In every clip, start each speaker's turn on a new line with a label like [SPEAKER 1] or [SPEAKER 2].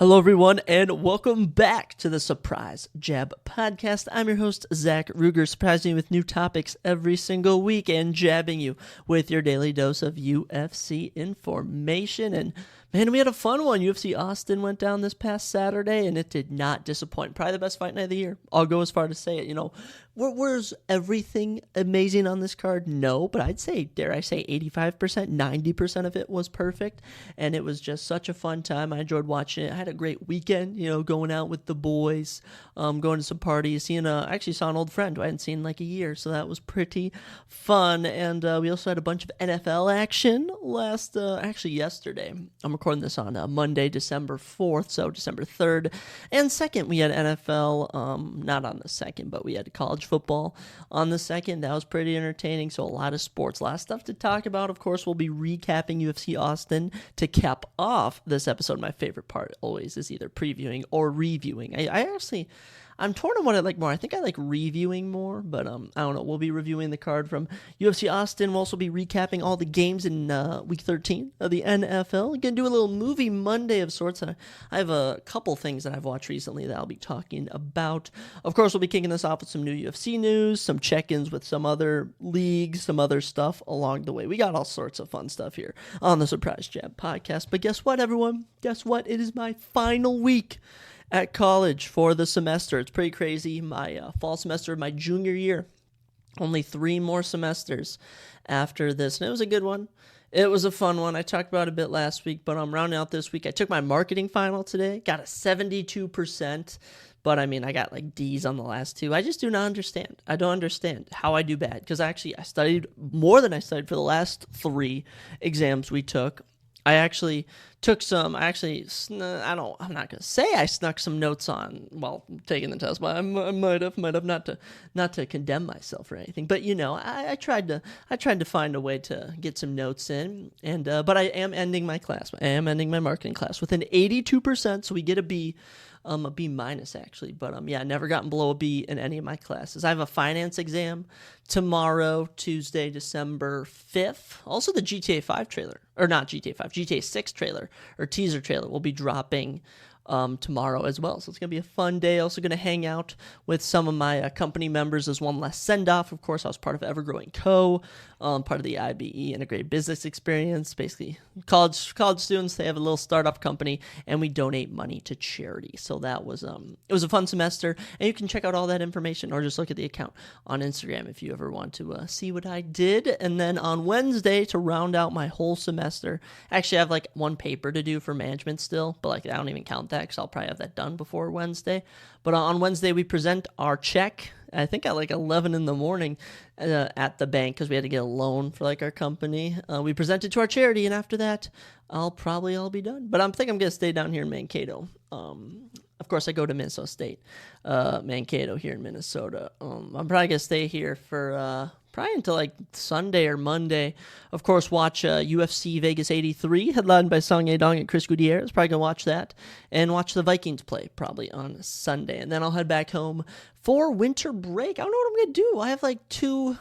[SPEAKER 1] Hello, everyone, and welcome back to the Surprise Jab Podcast. I'm your host, Zach Ruger, surprising you with new topics every single week and jabbing you with your daily dose of UFC information. And man, we had a fun one. UFC Austin went down this past Saturday, and it did not disappoint. Probably the best fight night of the year. I'll go as far to say it. You know, was everything amazing on this card? No, but I'd say, dare I say, 85%, 90% of it was perfect, and it was just such a fun time. I enjoyed watching it. I had a great weekend, you know, going out with the boys, going to some parties, I actually saw an old friend who I hadn't seen in like a year, so that was pretty fun. And we also had a bunch of NFL action yesterday. I'm recording this on Monday, December 4th, so December 3rd and 2nd. We had NFL, not on the 2nd, but we had college football on the 2nd. That was pretty entertaining, so a lot of sports, a lot of stuff to talk about. Of course, we'll be recapping UFC Austin to cap off this episode. My favorite part always is either previewing or reviewing. I'm torn on what I like more. I think I like reviewing more, but I don't know. We'll be reviewing the card from UFC Austin. We'll also be recapping all the games in Week 13 of the NFL. We're going to do a little movie Monday of sorts. I have a couple things that I've watched recently that I'll be talking about. Of course, we'll be kicking this off with some new UFC news, some check-ins with some other leagues, some other stuff along the way. We got all sorts of fun stuff here on the Surprise Jab Podcast. But guess what, everyone? Guess what? It is my final week at college for the semester. It's pretty crazy. My fall semester of my junior year. Only 3 more semesters after this. And it was a good one. It was a fun one. I talked about it a bit last week, but I'm rounding out this week. I took my marketing final today. Got a 72%. But I mean, I got like D's on the last 2. I just do not understand. I don't understand how I do bad. Because I studied more than I studied for the last 3 exams we took. I actually took some, I'm not going to say I snuck some notes on while taking the test, but I might have not to condemn myself or anything. But, I tried to find a way to get some notes in, and but I am ending my class. I am ending my marketing class with an 82%, so we get a B minus actually, but I never gotten below a B in any of my classes. I have a finance exam tomorrow, Tuesday, December 5th. Also the GTA 5 trailer, or not GTA 5, GTA 6 trailer, or teaser trailer will be dropping tomorrow as well. So it's going to be a fun day. Also going to hang out with some of my company members as one last send-off. Of course, I was part of Ever-Growing Co., part of the IBE Integrated Business Experience. Basically, college students, they have a little startup company, and we donate money to charity. So that was, it was a fun semester, and you can check out all that information or just look at the account on Instagram if you ever want to see what I did. And then on Wednesday, to round out my whole semester, actually I have like 1 paper to do for management still, but like I don't even count that because I'll probably have that done before Wednesday. But on Wednesday, we present our check, I think at like 11 in the morning at the bank because we had to get a loan for like our company. We present it to our charity, and after that, I'll be done. But I think I'm going to stay down here in Mankato. Of course, I go to Minnesota State, Mankato here in Minnesota. I'm probably going to stay here for probably until like Sunday or Monday. Of course, watch UFC Vegas 83, headlined by Song Yadong and Chris Gutierrez. Probably going to watch that. And watch the Vikings play probably on Sunday. And then I'll head back home for winter break. I don't know what I'm going to do. I have like 2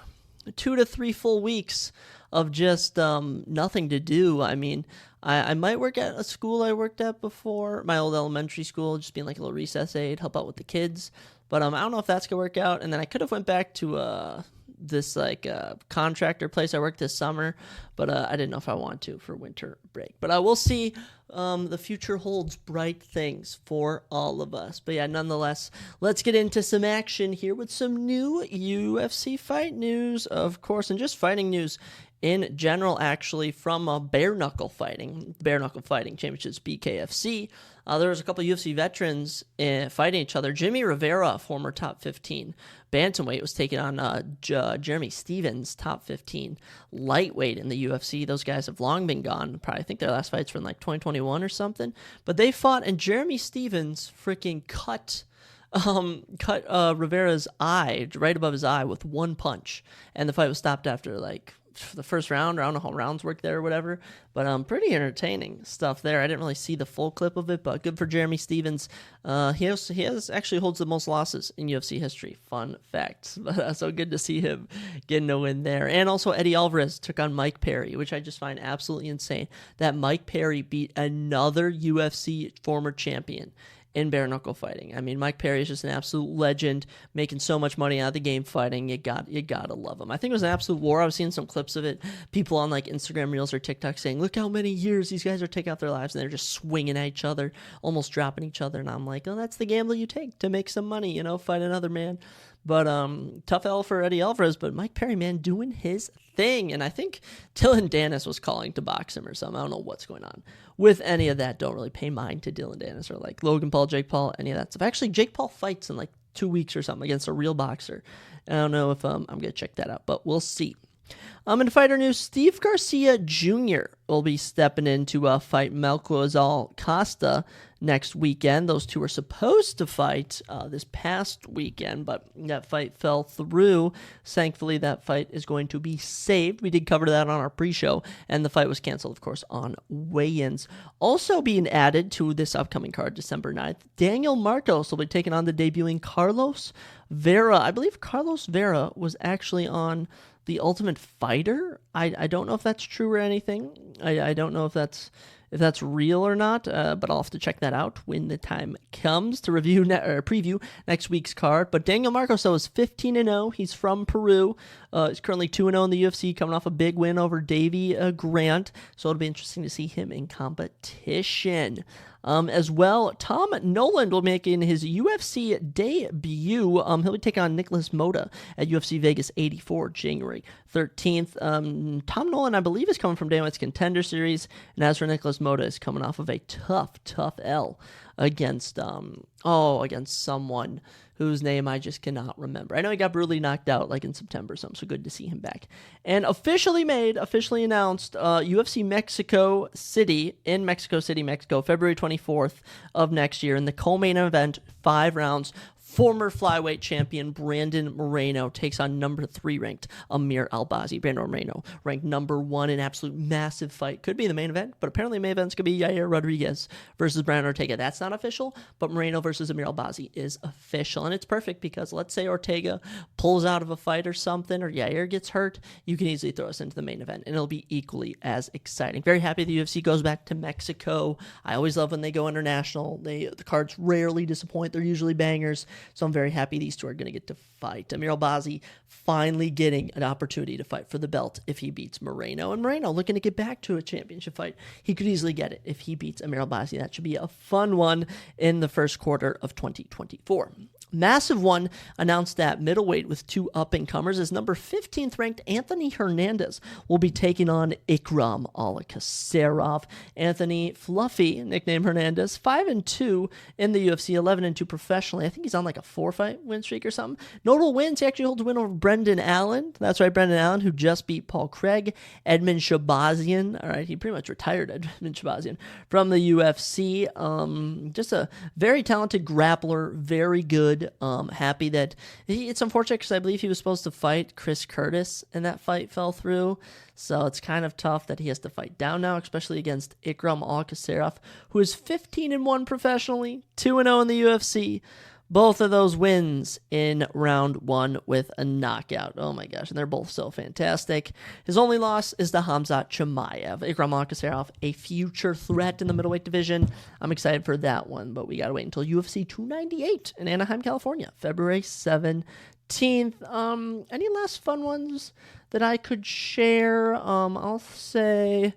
[SPEAKER 1] to 3 full weeks of just nothing to do. I mean, I might work at a school I worked at before, my old elementary school, just being like a little recess aide, help out with the kids. But I don't know if that's going to work out. And then I could have went back to this like contractor place I worked this summer, but I didn't know if I want to for winter break. But I will see. The future holds bright things for all of us. But yeah, nonetheless, let's get into some action here with some new UFC fight news, of course, and just fighting news in general, actually, from Bare Knuckle Fighting Championships, BKFC. There was a couple UFC veterans fighting each other. Jimmy Rivera, former top 15 bantamweight, was taking on Jeremy Stevens, top 15 lightweight in the UFC. Those guys have long been gone. Probably I think their last fights were in like 2021 or something. But they fought, and Jeremy Stevens freaking cut Rivera's eye, right above his eye, with 1 punch. And the fight was stopped after like the first round. I don't know how rounds work there or whatever, but pretty entertaining stuff there. I didn't really see the full clip of it, but good for Jeremy Stevens. He actually holds the most losses in UFC history. Fun fact. But, so good to see him getting a win there. And also Eddie Alvarez took on Mike Perry, which I just find absolutely insane that Mike Perry beat another UFC former champion in bare knuckle fighting. I mean, Mike Perry is just an absolute legend, making so much money out of the game fighting. You gotta love him. I think it was an absolute war. I was seeing some clips of it. People on like Instagram Reels or TikTok saying, "Look how many years these guys are taking out their lives," and they're just swinging at each other, almost dropping each other. And I'm like, "Oh, that's the gamble you take to make some money, fight another man." But tough L for Eddie Alvarez, but Mike Perry, man, doing his thing. And I think Dylan Dennis was calling to box him or something. I don't know what's going on with any of that. Don't really pay mind to Dylan Dennis or like Logan Paul, Jake Paul, any of that stuff. Actually, Jake Paul fights in like 2 weeks or something against a real boxer. I don't know if I'm going to check that out, but we'll see. In fighter news, Steve Garcia Jr. will be stepping in to fight Melquizael Costa next weekend. Those two were supposed to fight this past weekend, but that fight fell through. Thankfully, that fight is going to be saved. We did cover that on our pre-show, and the fight was canceled, of course, on weigh-ins. Also being added to this upcoming card, December 9th, Daniel Marcos will be taking on the debuting Carlos Vera. I believe Carlos Vera was actually on The Ultimate Fighter. I don't know if that's true or anything. I don't know if that's real or not, but I'll have to check that out when the time comes to preview next week's card. But Daniel Marcos, though, is 15-0. He's from Peru. He's currently 2-0 in the UFC, coming off a big win over Davy Grant. So it'll be interesting to see him in competition. As well, Tom Noland will be making his UFC debut. He'll be taking on Nicholas Mota at UFC Vegas 84, January 13th. Tom Noland, I believe, is coming from Dana White's Contender Series, and as for Nicholas Mota, is coming off of a tough L against someone whose name I just cannot remember. I know he got brutally knocked out like in September or something, so good to see him back. And officially announced, UFC Mexico City, in Mexico City, Mexico, February 24th of next year. In the co-main event, 5 rounds, former flyweight champion Brandon Moreno takes on number 3 ranked Amir Albazi. Brandon Moreno ranked number 1 in absolute massive fight. Could be the main event, but apparently the main event's going to be Yair Rodriguez versus Brian Ortega. That's not official, but Moreno versus Amir Albazi is official. And it's perfect because let's say Ortega pulls out of a fight or something, or Yair gets hurt, you can easily throw us into the main event, and it'll be equally as exciting. Very happy the UFC goes back to Mexico. I always love when they go international. The cards rarely disappoint. They're usually bangers. So I'm very happy these two are going to get to fight. Amir Albazi finally getting an opportunity to fight for the belt if he beats Moreno. And Moreno looking to get back to a championship fight. He could easily get it if he beats Amir Albazi. That should be a fun one in the first quarter of 2024. Massive one announced that middleweight with 2 up-and-comers is number 15th ranked Anthony Hernandez will be taking on Ikram Alakasarov. Anthony Fluffy, nickname Hernandez, 5-2 in the UFC, 11-2 professionally. I think he's on like a 4-fight win streak or something. Notable wins, he actually holds a win over Brendan Allen. That's right, Brendan Allen, who just beat Paul Craig. Edmund Shabazian, all right, he pretty much retired Edmund Shabazian from the UFC. Just a very talented grappler, very good. Happy that it's unfortunate because I believe he was supposed to fight Chris Curtis and that fight fell through. So it's kind of tough that he has to fight down now, especially against Ikram Alakasarov, who is 15-1 professionally, 2-0 in the UFC. Both of those wins in round 1 with a knockout. Oh my gosh, and they're both so fantastic. His only loss is to Hamzat Chimaev. Ikram Alakasarov, a future threat in the middleweight division. I'm excited for that one, but we got to wait until UFC 298 in Anaheim, California, February 17th. Any last fun ones that I could share? I'll say,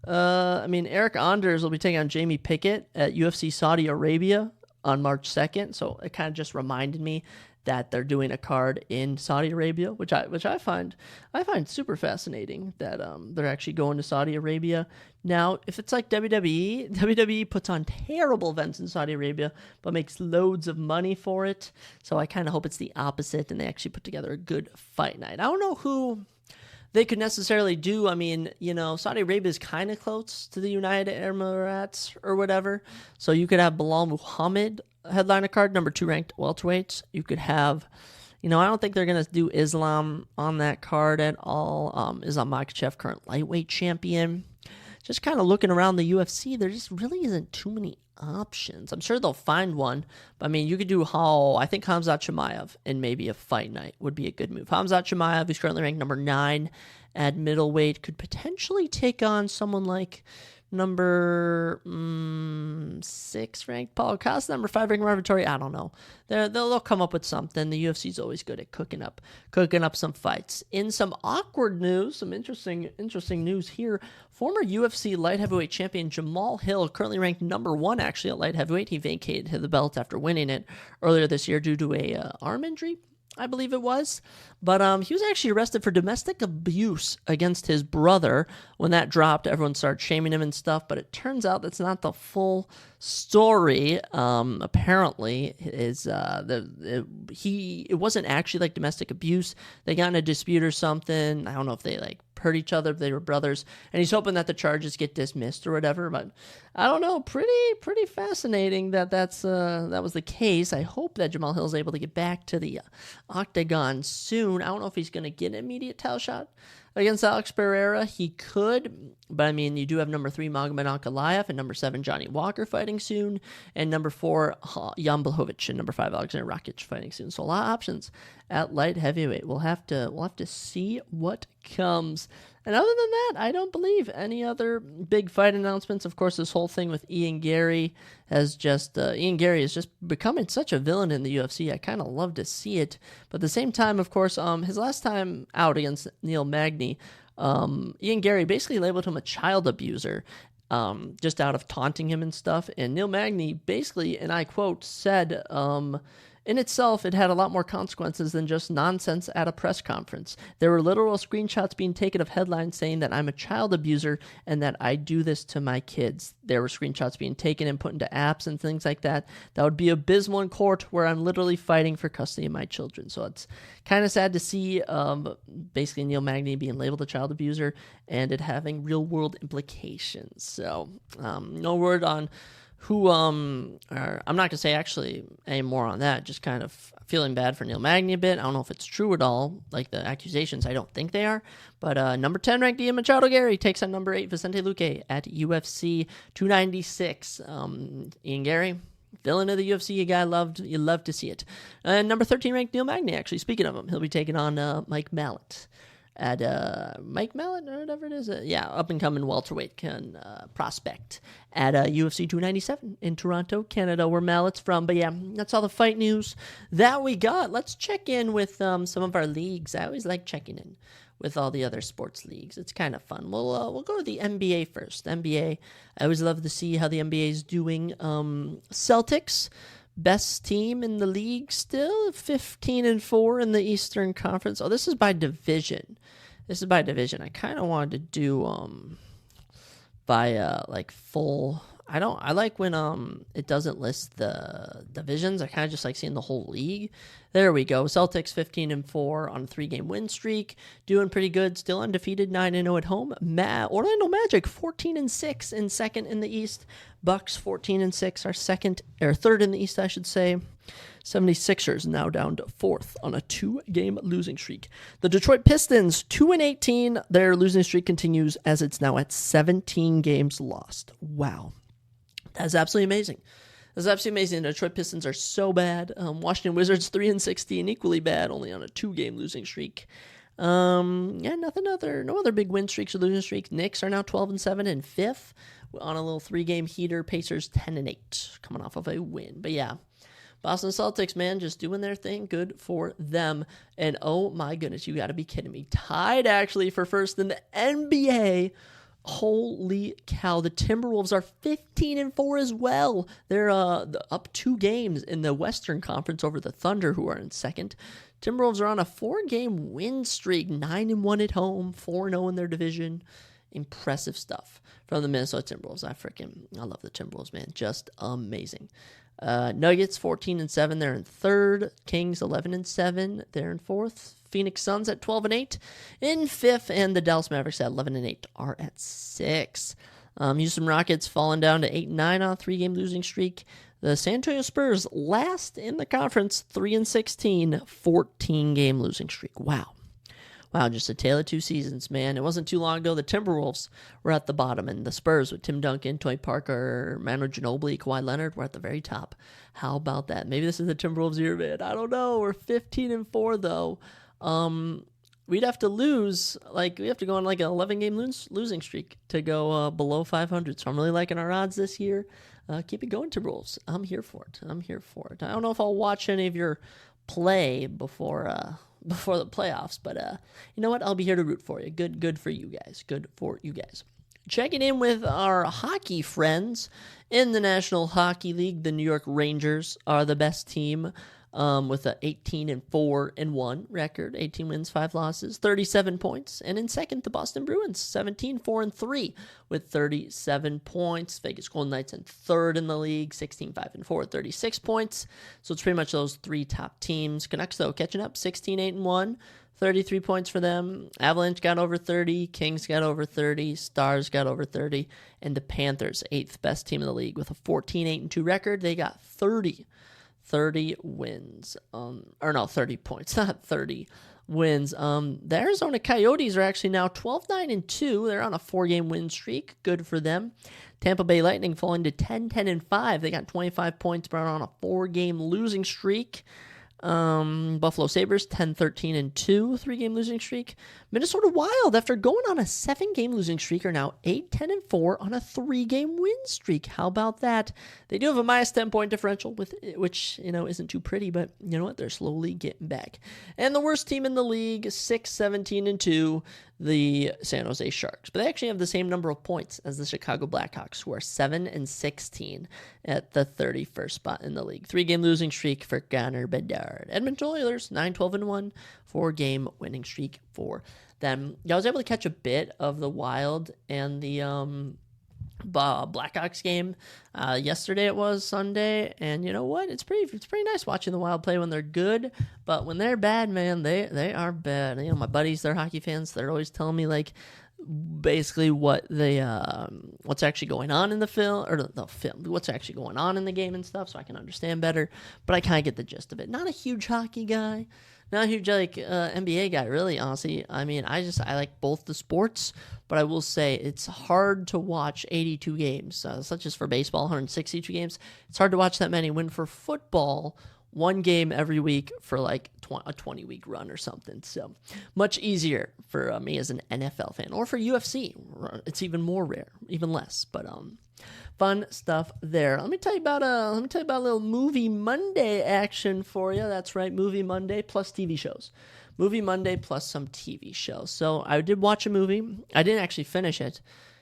[SPEAKER 1] Eric Anders will be taking on Jamie Pickett at UFC Saudi Arabia on March 2nd, so it kind of just reminded me that they're doing a card in Saudi Arabia, which I find super fascinating that they're actually going to Saudi Arabia. Now, if it's like WWE puts on terrible events in Saudi Arabia, but makes loads of money for it. So I kind of hope it's the opposite, and they actually put together a good fight night. I don't know who they could necessarily do. I mean, Saudi Arabia is kind of close to the United Emirates or whatever. So you could have Bilal Muhammad headline a card, number 2 ranked welterweight. You could have, I don't think they're going to do Islam on that card at all. Islam Makhachev, current lightweight champion. Just kind of looking around the UFC, there just really isn't too many options. I'm sure they'll find one, but you could do I think Khamzat Chimaev and maybe a fight night would be a good move. Khamzat Chimaev, who's currently ranked number 9 at middleweight, could potentially take on someone like number 6 ranked Paulo Costa, number 5 ranked Marvin Vettori. I don't know. They'll come up with something. The UFC's always good at cooking up some fights. In some awkward news, some interesting news here. Former UFC light heavyweight champion Jamal Hill, currently ranked number 1 actually at light heavyweight. He vacated the belt after winning it earlier this year due to a arm injury, I believe it was. But he was actually arrested for domestic abuse against his brother. When that dropped, everyone started shaming him and stuff, but it turns out that's not the full story. Apparently, it wasn't actually like domestic abuse. They got in a dispute or something. I don't know if they hurt each other, if they were brothers, and he's hoping that the charges get dismissed or whatever. But I don't know. Pretty fascinating that was the case. I hope that Jamal Hill is able to get back to the octagon soon. I don't know if he's going to get an immediate title shot against Alex Pereira. He could, but you do have number 3 Magomed Ankalaev and number 7 Johnny Walker fighting soon, and number 4 Jan Blachowicz and number 5 Alexander Rakic fighting soon. So a lot of options at light heavyweight. We'll have to see what comes. And other than that, I don't believe any other big fight announcements. Of course, this whole thing with Ian Gary is just becoming such a villain in the UFC. I kind of love to see it, but at the same time, of course, his last time out against Neil Magny, Ian Gary basically labeled him a child abuser, just out of taunting him and stuff. And Neil Magny basically, and I quote, said, in itself, it had a lot more consequences than just nonsense at a press conference. There were literal screenshots being taken of headlines saying that I'm a child abuser and that I do this to my kids. There were screenshots being taken and put into apps and things like that. That would be abysmal in court, where I'm literally fighting for custody of my children. So it's kind of sad to see basically Neil Magny being labeled a child abuser and it having real world implications. So no word on who, I'm not going to say actually any more on that, just kind of feeling bad for Neil Magny a bit. I don't know if it's true at all, like the accusations, I don't think they are, but number 10 ranked Ian Machado Gary takes on number 8 Vicente Luque at UFC 296. Ian Gary, villain of the UFC, you love to see it. And number 13 ranked Neil Magny, actually, speaking of him, he'll be taking on Mike Mallet. At Mike Mallet or whatever it is, up and coming welterweight prospect at UFC 297 in Toronto, Canada, where Mallet's from. But yeah, that's all the fight news that we got. Let's check in with some of our leagues. I always like checking in with all the other sports leagues. It's kind of fun. We'll go to the NBA first. NBA, I always love to see how the NBA is doing. Celtics, best team in the league still, 15-4 in the Eastern Conference. Oh, this is by division. I kind of wanted to do by full. I like when it doesn't list the divisions. I kind of just like seeing the whole league. There we go. Celtics 15-4 on a 3-game win streak, doing pretty good. Still undefeated, 9-0 at home. Orlando Magic 14-6 in second in the East. Bucks 14-6 are third in the East, I should say. 76ers now down to 4th on a 2-game losing streak. The Detroit Pistons 2-18. Their losing streak continues as it's now at 17 games lost. Wow. That's absolutely amazing. The Detroit Pistons are so bad. Washington Wizards 3-16, equally bad, only on a 2-game losing streak. No other big win streaks or losing streaks. Knicks are now 12-7 and 5th on a little 3-game heater. Pacers 10-8, coming off of a win. But yeah, Boston Celtics, man, just doing their thing. Good for them. And oh my goodness, you got to be kidding me. Tied actually for first in the NBA. Holy cow, the Timberwolves are 15-4 as well. They're up 2 games in the Western Conference over the Thunder, who are in second. Timberwolves are on a 4-game win streak, 9-1 at home, 4-0 in their division. Impressive stuff from the Minnesota Timberwolves. I love the Timberwolves, man. Just amazing. Nuggets 14-7, they're in third. Kings 11-7, they're in fourth. Phoenix Suns at 12-8 in fifth, and the Dallas Mavericks at 11-8 are at 6. Houston Rockets falling down to 8-9 on a 3-game losing streak. The San Antonio Spurs last in the conference, 3-16, 14-game losing streak. Wow, just a tale of two seasons, man. It wasn't too long ago the Timberwolves were at the bottom, and the Spurs with Tim Duncan, Tony Parker, Manu Ginobili, Kawhi Leonard were at the very top. How about that? Maybe this is the Timberwolves year, man. I don't know. We're 15-4 though. We'd have to lose, we have to go on like an 11-game losing streak to go below 500. So I'm really liking our odds this year. Keep it going, Timberwolves. I'm here for it. I don't know if I'll watch any of your play before the playoffs, but you know what? I'll be here to root for you. Good for you guys. Checking in with our hockey friends in the National Hockey League. The New York Rangers are the best team. With a 18-4-1 record, 18 wins, 5 losses, 37 points. And in second, the Boston Bruins, 17-4-3 with 37 points. Vegas Golden Knights in third in the league, 16-5-4, 36 points. So it's pretty much those 3 top teams. Canucks, though, catching up, 16-8-1, 33 points for them. Avalanche got over 30, Kings got over 30, Stars got over 30, and the Panthers, 8th best team in the league with a 14-8-2 record. They got 30 wins. 30 points, not 30 wins. The Arizona Coyotes are actually now 12-9-2. They're on a 4-game win streak. Good for them. Tampa Bay Lightning falling to 10-10-5. They got 25 points, but are on a 4-game losing streak. Buffalo Sabres 10-13-2, 3-game losing streak. Minnesota Wild, after going on a 7-game losing streak, are now 8-10-4 on a 3-game win streak. How about that? They do have a minus 10-point differential, which isn't too pretty, but you know what? They're slowly getting back. And the worst team in the league, 6-17-2, the San Jose Sharks. But they actually have the same number of points as the Chicago Blackhawks, who are 7-16 at the 31st spot in the league. 3-game losing streak for Connor Bedard. Edmonton Oilers, 9-12-1, 4-game winning streak for them. I was able to catch a bit of the Wild and the Blackhawks game yesterday. It was Sunday, and you know what? It's pretty nice watching the Wild play when they're good, but when they're bad, man, they are bad. My buddies, they're hockey fans. They're always telling me basically what they what's actually going on in the film, or the film, what's actually going on in the game and stuff, so I can understand better. But I kind of get the gist of it. Not a huge hockey guy, not a huge NBA guy, really. Honestly, I like both the sports, but I will say it's hard to watch 82 games, such as for baseball, 162 games. It's hard to watch that many. When for football, 1 game every week for a 20-week run or something. So much easier for me as an NFL fan, or for UFC. It's even more rare, even less. But fun stuff there. Let me tell you about a little Movie Monday action for you. That's right, Movie Monday plus TV shows. Movie Monday plus some TV shows. So I did watch a movie. I didn't actually finish it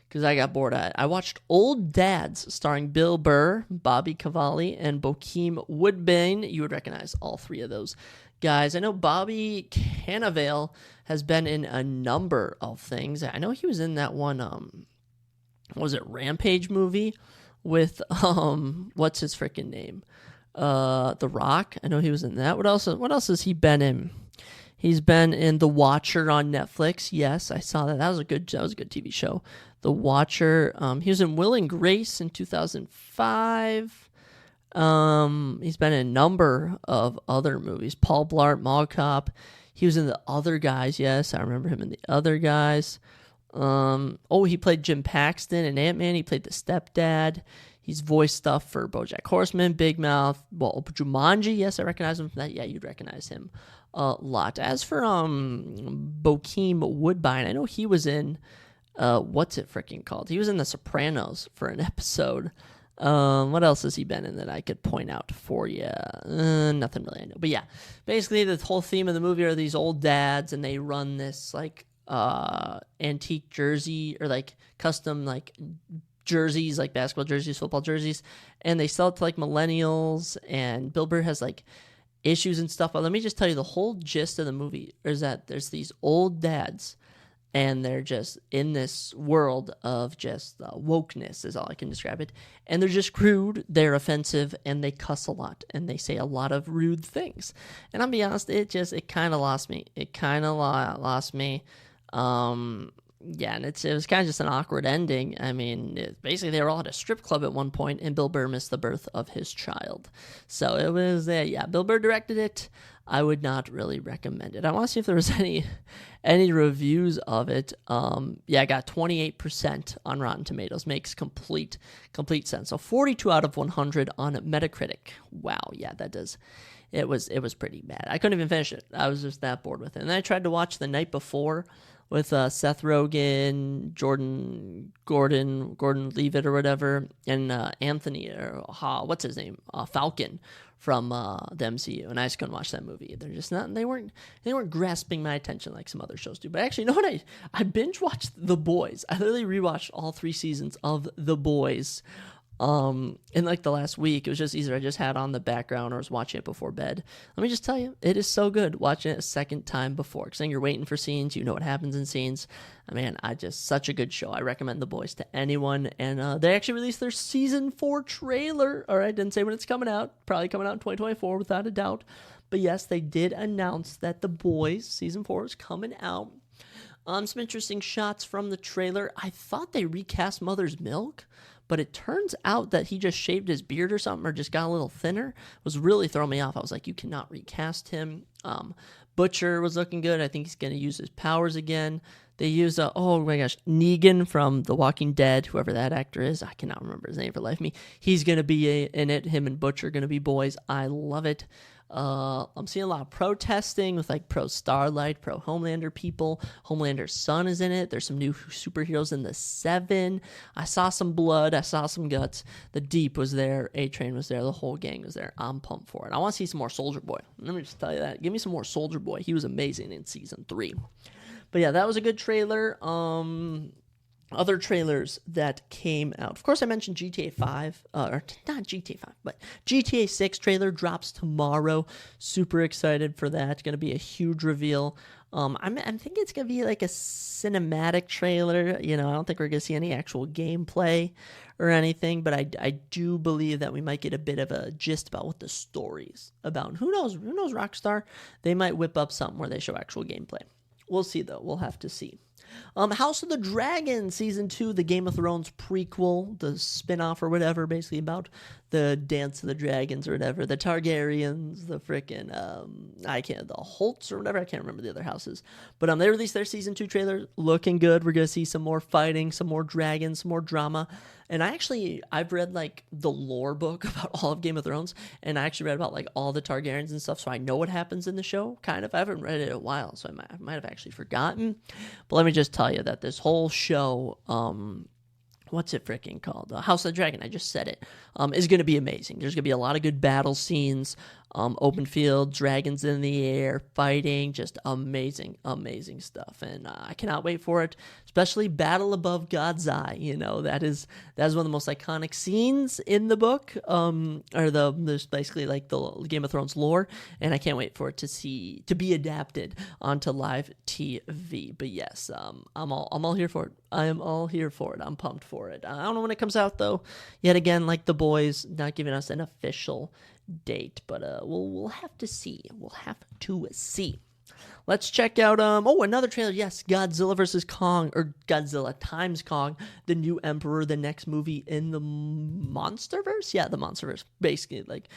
[SPEAKER 1] because I got bored at it. I watched Old Dads, starring Bill Burr, Bobby Cavalli, and Bokeem Woodbine. You would recognize all 3 of those guys. I know Bobby Cannavale has been in a number of things. I know he was in that one, what was it, Rampage movie with, what's his freaking name? The Rock. I know he was in that. What else has he been in? He's been in The Watcher on Netflix. Yes, I saw that. That was a good TV show. The Watcher. He was in Will and Grace in 2005. He's been in a number of other movies. Paul Blart, Mall Cop. He was in The Other Guys. Yes, I remember him in The Other Guys. He played Jim Paxton in Ant-Man. He played the stepdad. He's voiced stuff for BoJack Horseman, Big Mouth, Jumanji. Yes, I recognize him from that. Yeah, you'd recognize him a lot. As for Bokeem Woodbine, I know he was in what's it freaking called? He was in The Sopranos for an episode. What else has he been in that I could point out for you? Nothing really I know. But yeah, basically the whole theme of the movie are these old dads, and they run this antique jersey or custom jerseys, like basketball jerseys, football jerseys, and they sell it to millennials, and Bill Burr has issues and stuff. But let me just tell you, the whole gist of the movie is that there's these old dads, and they're just in this world of just wokeness is all I can describe it, and they're just crude, they're offensive, and they cuss a lot, and they say a lot of rude things. And I'll be honest, it kind of lost me. Yeah, and it was kind of just an awkward ending. I mean, basically they were all at a strip club at one point, and Bill Burr missed the birth of his child. So it was, Bill Burr directed it. I would not really recommend it. I want to see if there was any reviews of it. I got 28% on Rotten Tomatoes. Makes complete sense. So 42 out of 100 on Metacritic. Wow, yeah, that does. It was pretty bad. I couldn't even finish it. I was just that bored with it. And then I tried to watch The Night Before with Seth Rogen, Gordon Levitt or whatever, and Anthony, or what's his name, Falcon from the MCU, and I just couldn't watch that movie. They're just not. They weren't grasping my attention like some other shows do. But actually, you know what? I binge watched The Boys. I literally rewatched all 3 seasons of The Boys. In like the last week. It was just easier. I just had on the background or was watching it before bed. Let me just tell you, it is so good watching it a second time before, because then you're waiting for scenes, you know what happens in scenes. Man, such a good show. I recommend The Boys to anyone. And they actually released their season 4 trailer. All right, didn't say when it's coming out. Probably coming out in 2024 without a doubt. But yes, they did announce that The Boys season 4 is coming out. Some interesting shots from the trailer. I thought they recast Mother's Milk, but it turns out that he just shaved his beard or something, or just got a little thinner. It was really throwing me off. I was like, you cannot recast him. Butcher was looking good. I think he's going to use his powers again. They use, oh my gosh, Negan from The Walking Dead, whoever that actor is. I cannot remember his name for the life of me. He's going to be in it. Him and Butcher are going to be boys. I love it. I'm seeing a lot of protesting with like pro Starlight, pro Homelander people. Homelander's son is in it. There's some new superheroes in the 7. I saw some blood. I saw some guts. The Deep was there. A-Train was there. The whole gang was there. I'm pumped for it. I want to see some more Soldier Boy. Let me just tell you that. Give me some more Soldier Boy. He was amazing in season 3. But yeah, that was a good trailer. Other trailers that came out. Of course, I mentioned GTA 5, or not GTA 5, but GTA 6 trailer drops tomorrow. Super excited for that. It's going to be a huge reveal. I'm thinking it's going to be like a cinematic trailer. You know, I don't think we're going to see any actual gameplay or anything, but I do believe that we might get a bit of a gist about what the story's about. And who knows, Rockstar? They might whip up something where they show actual gameplay. We'll see, though. We'll have to see. House of the Dragon Season 2, the Game of Thrones prequel, the spin-off or whatever, basically about the Dance of the Dragons or whatever, the Targaryens, the frickin', the Holtz or whatever, I can't remember the other houses. But they released their Season 2 trailer, looking good. We're going to see some more fighting, some more dragons, some more drama. And I've read like the lore book about all of Game of Thrones, and I actually read about like all the Targaryens and stuff, so I know what happens in the show, kind of. I haven't read it in a while, so I might have actually forgotten. But let me just tell you that this whole show, what's it freaking called? House of the Dragon, I just said it, is going to be amazing. There's going to be a lot of good battle scenes, open field, dragons in the air, fighting, just amazing stuff. And I cannot wait for it, especially Battle Above God's Eye. You know, that is one of the most iconic scenes in the book, there's basically like the Game of Thrones lore, and I can't wait for it to be adapted onto live TV. But yes, I'm all here for it. I am all here for it. I'm pumped for it. I don't know when it comes out though. Yet again, like The Boys, not giving us an official date, but we'll have to see. Let's check out another trailer. Yes, Godzilla vs. Kong, or Godzilla times Kong, the new Emperor, the next movie in the Monsterverse. Yeah, the Monsterverse, basically like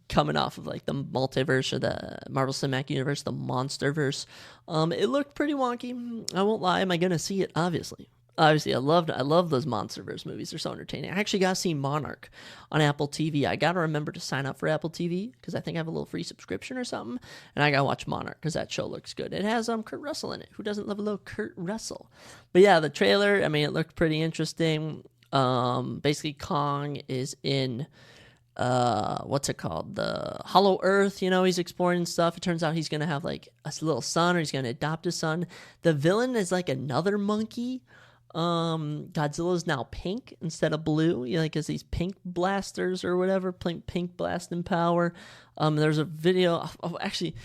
[SPEAKER 1] coming off of like the multiverse or the Marvel Cinematic Universe, the Monsterverse. It looked pretty wonky. I won't lie. Am I gonna see it? Obviously, I love those Monsterverse movies. They're so entertaining. I actually got to see Monarch on Apple TV. I got to remember to sign up for Apple TV because I think I have a little free subscription or something. And I got to watch Monarch because that show looks good. It has Kurt Russell in it. Who doesn't love a little Kurt Russell? But yeah, the trailer, it looked pretty interesting. Basically, Kong is in what's it called? The Hollow Earth. You know, he's exploring stuff. It turns out he's going to have like a little son, or he's going to adopt a son. The villain is like another monkey. Godzilla's now pink instead of blue, because these pink blasters or whatever, pink blasting power. There's a video, actually,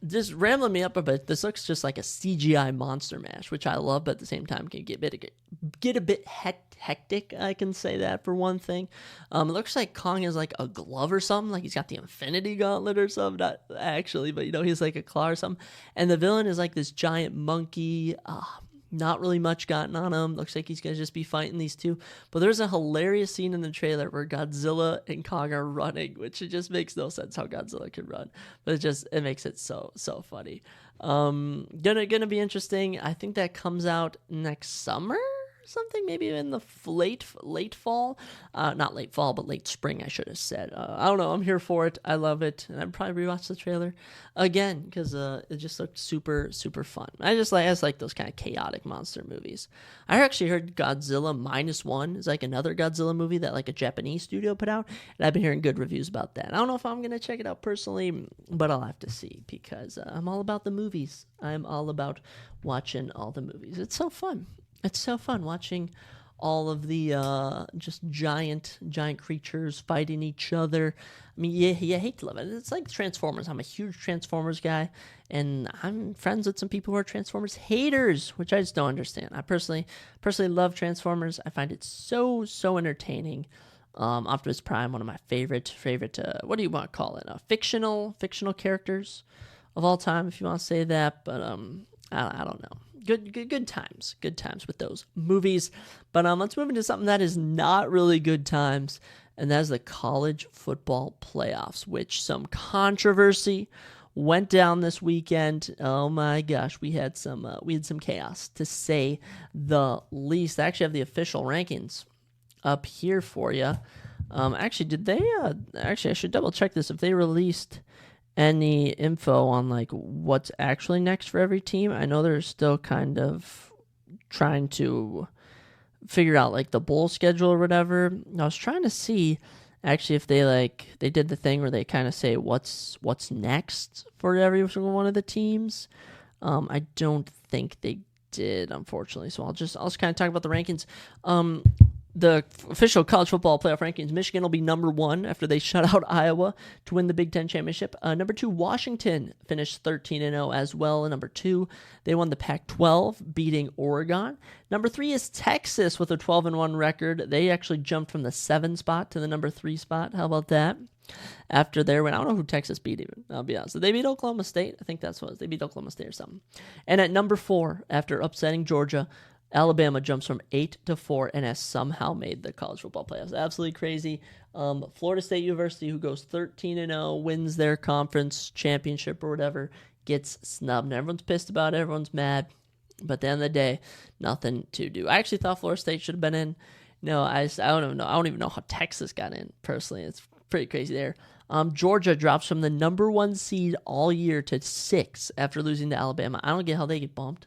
[SPEAKER 1] just rambling me up a bit. This looks just like a CGI monster mash, which I love, but at the same time can get a bit hectic. I can say that for one thing. It looks like Kong has like a glove or something, like he's got the Infinity Gauntlet or something. Not actually, but he's like a claw or something. And the villain is like this giant monkey. Not really much gotten on him. Looks like he's going to just be fighting these two. But there's a hilarious scene in the trailer where Godzilla and Kong are running, which it just makes no sense how Godzilla can run. But it makes it so funny. Gonna be interesting. I think that comes out next summer. Something maybe in the late fall, not late fall, but late spring, I should have said. I don't know. I'm here for it. I love it, and I'd probably rewatch the trailer again because it just looked super fun. I just like those kind of chaotic monster movies. I actually heard Godzilla -1 is like another Godzilla movie that like a Japanese studio put out, and I've been hearing good reviews about that. I don't know if I'm gonna check it out personally, but I'll have to see because I'm all about the movies. I'm all about watching all the movies. It's so fun. It's so fun watching all of the just giant creatures fighting each other. I mean, you hate to love it. It's like Transformers. I'm a huge Transformers guy, and I'm friends with some people who are Transformers haters, which I just don't understand. I personally love Transformers. I find it so entertaining. Optimus Prime, one of my favorite what do you want to call it? Fictional characters of all time, if you want to say that. But I don't know. Good times with those movies. But let's move into something that is not really good times, and that is the college football playoffs, which some controversy went down this weekend. Oh my gosh, we had some chaos, to say the least. I actually have the official rankings up here for you. Actually, did they? Actually, I should double check this if they released any info on like what's actually next for every team. I know they're still kind of trying to figure out like the bowl schedule or whatever. I was trying to see actually if they did the thing where they kind of say what's next for every single one of the teams. I don't think they did, unfortunately. So I'll just kind of talk about the rankings. The official college football playoff rankings, Michigan will be number 1 after they shut out Iowa to win the Big Ten championship. Number 2, Washington finished 13-0 as well. And number 2, they won the Pac-12, beating Oregon. Number 3 is Texas with a 12-1 record. They actually jumped from the 7 spot to the number 3 spot. How about that? After their win, I don't know who Texas beat even, I'll be honest. So they beat Oklahoma State. I think that's what it was. They beat Oklahoma State or something. And at number 4, after upsetting Georgia, Alabama jumps from 8 to 4 and has somehow made the college football playoffs. Absolutely crazy. Florida State University, who goes 13-0, wins their conference championship or whatever, gets snubbed. And everyone's pissed about it. Everyone's mad. But at the end of the day, nothing to do. I actually thought Florida State should have been in. No, I don't even know. I don't even know how Texas got in, personally. It's pretty crazy there. Georgia drops from the number 1 seed all year to 6 after losing to Alabama. I don't get how they get bumped.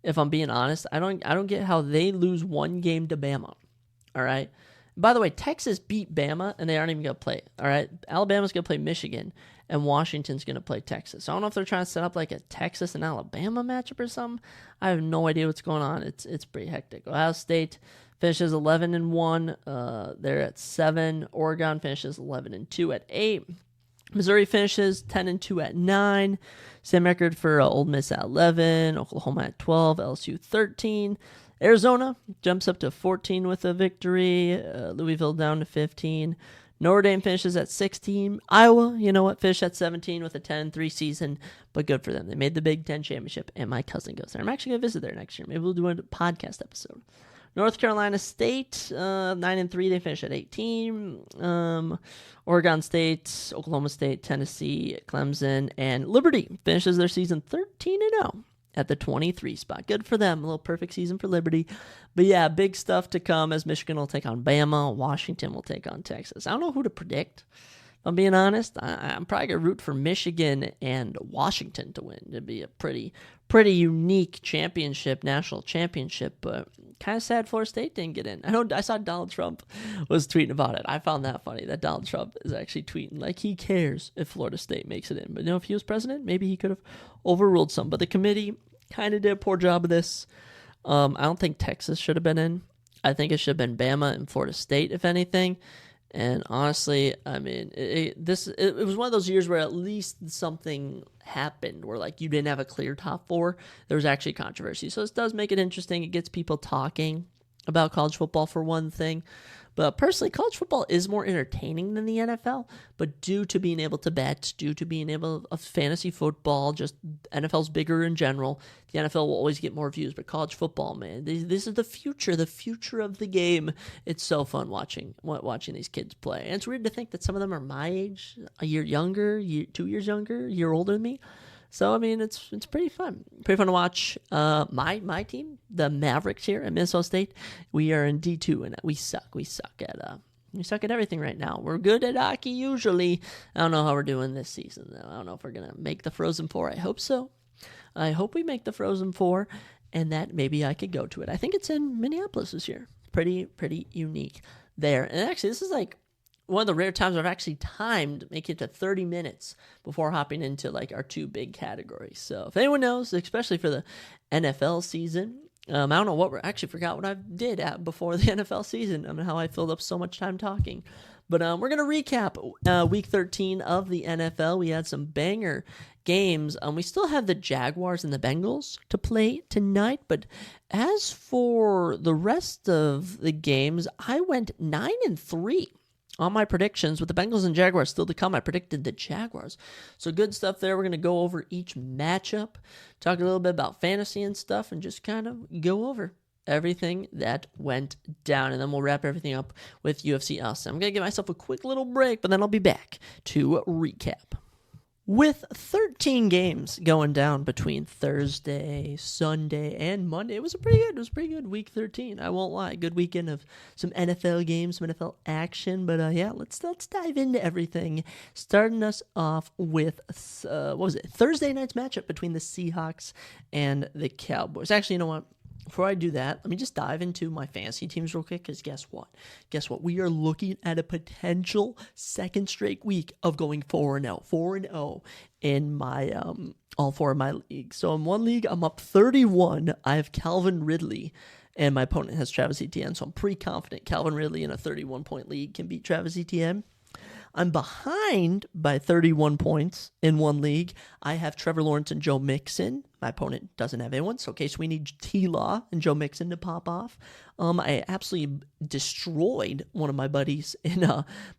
[SPEAKER 1] If I'm being honest, I don't get how they lose one game to Bama. All right. By the way, Texas beat Bama, and they aren't even going to play. All right. Alabama's going to play Michigan, and Washington's going to play Texas. So I don't know if they're trying to set up like a Texas and Alabama matchup or something. I have no idea what's going on. It's pretty hectic. Ohio State finishes 11-1. They're at 7. Oregon finishes 11-2 at 8. Missouri finishes 10-2 at 9. Same record for Ole Miss at 11. Oklahoma at 12. LSU 13. Arizona jumps up to 14 with a victory. Louisville down to 15. Notre Dame finishes at 16. Iowa, you know what, finished at 17 with a 10-3 season, but good for them. They made the Big Ten championship, and my cousin goes there. I'm actually going to visit there next year. Maybe we'll do a podcast episode. North Carolina State, 9-3, they finish at 18. Oregon State, Oklahoma State, Tennessee, Clemson, and Liberty finishes their season 13-0 at the 23 spot. Good for them. A little perfect season for Liberty. But yeah, big stuff to come as Michigan will take on Bama. Washington will take on Texas. I don't know who to predict. If I'm being honest, I'm probably going to root for Michigan and Washington to win. It'd be a pretty unique championship, national championship, but kind of sad Florida State didn't get in. I saw Donald Trump was tweeting about it. I found that funny that Donald Trump is actually tweeting like he cares if Florida State makes it in. But if he was president, maybe he could have overruled some. But the committee kind of did a poor job of this. I don't think Texas should have been in. I think it should have been Bama and Florida State, if anything. And honestly, I mean, it was one of those years where at least something happened where, like, you didn't have a clear top 4. There was actually controversy. So this does make it interesting. It gets people talking about college football for one thing. But personally, college football is more entertaining than the NFL. But due to being able to bet, due to being able of fantasy football, just NFL's bigger in general, the NFL will always get more views. But college football, man, this is the future of the game. It's so fun watching these kids play. And it's weird to think that some of them are my age, a year younger, 2 years younger, a year older than me. So, I mean, it's pretty fun. Pretty fun to watch. My team, the Mavericks here at Minnesota State, we are in D2, and we suck. We suck at everything right now. We're good at hockey usually. I don't know how we're doing this season, though. I don't know if we're going to make the Frozen Four. I hope so. I hope we make the Frozen Four, and that maybe I could go to it. I think it's in Minneapolis this year. Pretty unique there. And actually, this is like one of the rare times I've actually timed making it to 30 minutes before hopping into like our 2 big categories. So if anyone knows, especially for the NFL season, I don't know what I forgot what I did before the NFL season. I mean, how I filled up so much time talking. But we're going to recap Week 13 of the NFL. We had some banger games. We still have the Jaguars and the Bengals to play tonight. But as for the rest of the games, I went 9-3. On my predictions, with the Bengals and Jaguars still to come, I predicted the Jaguars. So good stuff there. We're going to go over each matchup, talk a little bit about fantasy and stuff, and just kind of go over everything that went down. And then we'll wrap everything up with UFC Austin. I'm going to give myself a quick little break, but then I'll be back to recap. With 13 games going down between Thursday, Sunday, and Monday, it was pretty good week 13. I won't lie. Good weekend of some NFL games, some NFL action. But let's dive into everything. Starting us off with Thursday night's matchup between the Seahawks and the Cowboys. Actually, you know what? Before I do that, let me just dive into my fantasy teams real quick, because guess what? We are looking at a potential second straight week of going 4-0. 4-0 in my all 4 of my leagues. So in one league, I'm up 31. I have Calvin Ridley, and my opponent has Travis Etienne. So I'm pretty confident Calvin Ridley in a 31-point league can beat Travis Etienne. I'm behind by 31 points in one league. I have Trevor Lawrence and Joe Mixon. My opponent doesn't have anyone, so in case we need T-Law and Joe Mixon to pop off. I absolutely destroyed one of my buddies in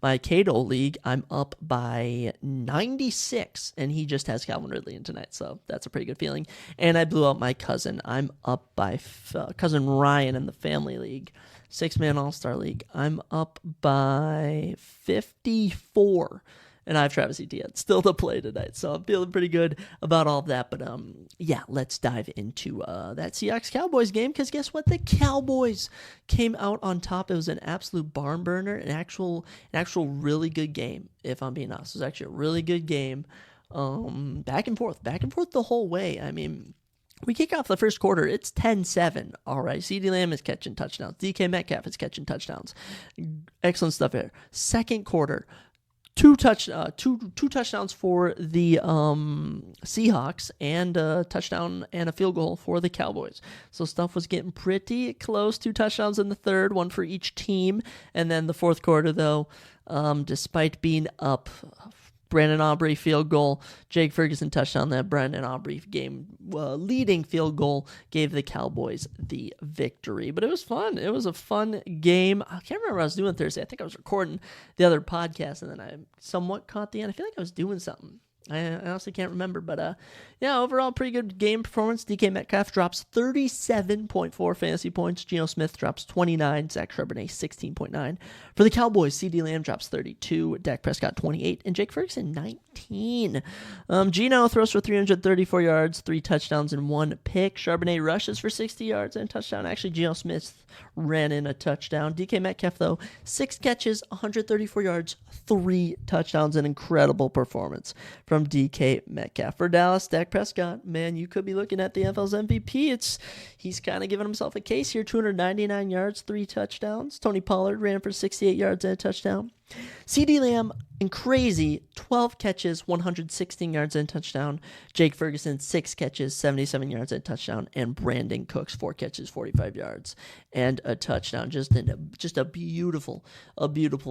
[SPEAKER 1] my Cato league. I'm up by 96, and he just has Calvin Ridley in tonight, so that's a pretty good feeling. And I blew out my cousin. I'm up by cousin Ryan in the family league. 6-man all-star league. I'm up by 54, and I have Travis Etienne still to play tonight, so I'm feeling pretty good about all of that. But let's dive into that Seahawks-Cowboys game, because guess what? The Cowboys came out on top. It was an absolute barn burner, an actual really good game, if I'm being honest. It was actually a really good game, back and forth the whole way. I mean, we kick off the first quarter. It's 10-7. All right. CeeDee Lamb is catching touchdowns. DK Metcalf is catching touchdowns. Excellent stuff here. Second quarter, two touchdowns for the Seahawks, and a touchdown and a field goal for the Cowboys. So stuff was getting pretty close. 2 touchdowns in the third, one for each team. And then the fourth quarter, though, despite being up, Brandon Aubrey field goal, Jake Ferguson touchdown, that Brandon Aubrey game leading field goal gave the Cowboys the victory. But it was fun. It was a fun game. I can't remember what I was doing Thursday. I think I was recording the other podcast, and then I somewhat caught the end. I feel like I was doing something. I honestly can't remember, but overall pretty good game performance. DK Metcalf drops 37.4 fantasy points. Geno Smith drops 29. Zach Charbonnet 16.9. For the Cowboys, CeeDee Lamb drops 32. Dak Prescott 28, and Jake Ferguson 19. Geno throws for 334 yards, 3 touchdowns, and 1 pick. Charbonnet rushes for 60 yards and a touchdown. Actually, Geno Smith ran in a touchdown. DK Metcalf, though, 6 catches, 134 yards, 3 touchdowns. An incredible performance from DK Metcalf. For Dallas, Dak Prescott, man, you could be looking at the NFL's MVP. He's kind of giving himself a case here. 299 yards, 3 touchdowns. Tony Pollard ran for 68 yards and a touchdown. CeeDee Lamb, and crazy, 12 catches, 116 yards and a touchdown. Jake Ferguson, 6 catches, 77 yards and a touchdown. And Brandon Cooks, 4 catches, 45 yards and a touchdown. Just a beautiful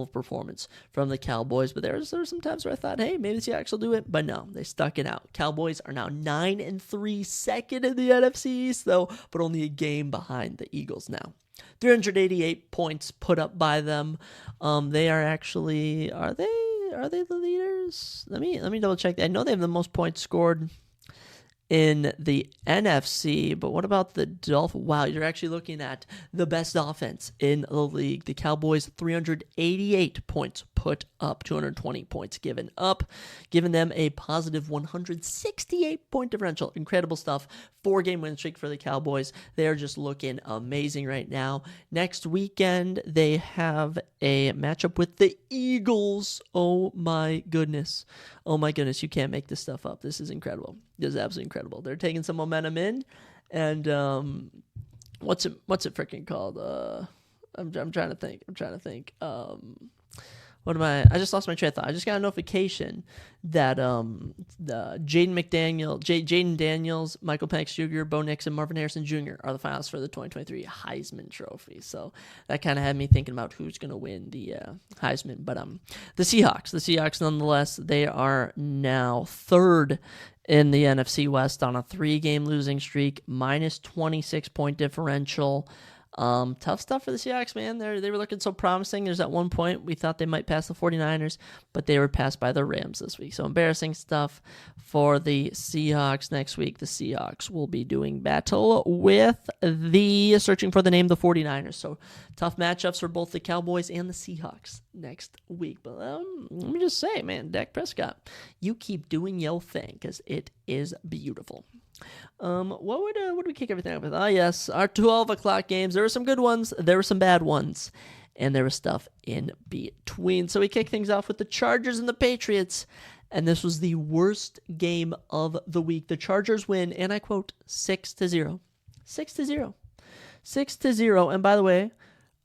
[SPEAKER 1] performance from the Cowboys. But there were some times where I thought, hey, maybe the Seahawks will do it. But no, they stuck it out. Cowboys are now 9-3, second in the NFC East, though, but only a game behind the Eagles now. 388 points put up by them. They are actually, are they the leaders? Let me double check. I know they have the most points scored in the NFC, but what about the Dolphins? Wow, you're actually looking at the best offense in the league. The Cowboys, 388 points put up, 220 points given up, giving them a positive 168-point differential. Incredible stuff. 4-game win streak for the Cowboys. They're just looking amazing right now. Next weekend, they have a matchup with the Eagles. Oh my goodness. Oh my goodness, you can't make this stuff up. This is incredible. This is absolutely incredible. They're taking some momentum in, and what's it freaking called? I'm trying to think. What am I? I just lost my train of thought. I just got a notification that the Jaden Daniels, Michael Penix Jr., Bo Nix, and Marvin Harrison Jr. are the finalists for the 2023 Heisman Trophy. So that kind of had me thinking about who's going to win the Heisman. But the Seahawks, nonetheless, they are now third in the NFC West on a 3-game losing streak, minus 26-point differential. Tough stuff for the Seahawks, man. They were looking so promising. There's at one point we thought they might pass the 49ers, but they were passed by the Rams this week. So embarrassing stuff for the Seahawks. Next week, the Seahawks will be doing battle with searching for the 49ers. So tough matchups for both the Cowboys and the Seahawks next week. But let me just say, man, Dak Prescott, you keep doing your thing because it is beautiful. What would we kick everything up with? Yes, our 12 o'clock games. There were some good ones, there were some bad ones, and there was stuff in between. So we kick things off with the Chargers and the Patriots, and this was the worst game of the week. The Chargers win, and I quote, 6-0. 6-0. 6-0. And by the way,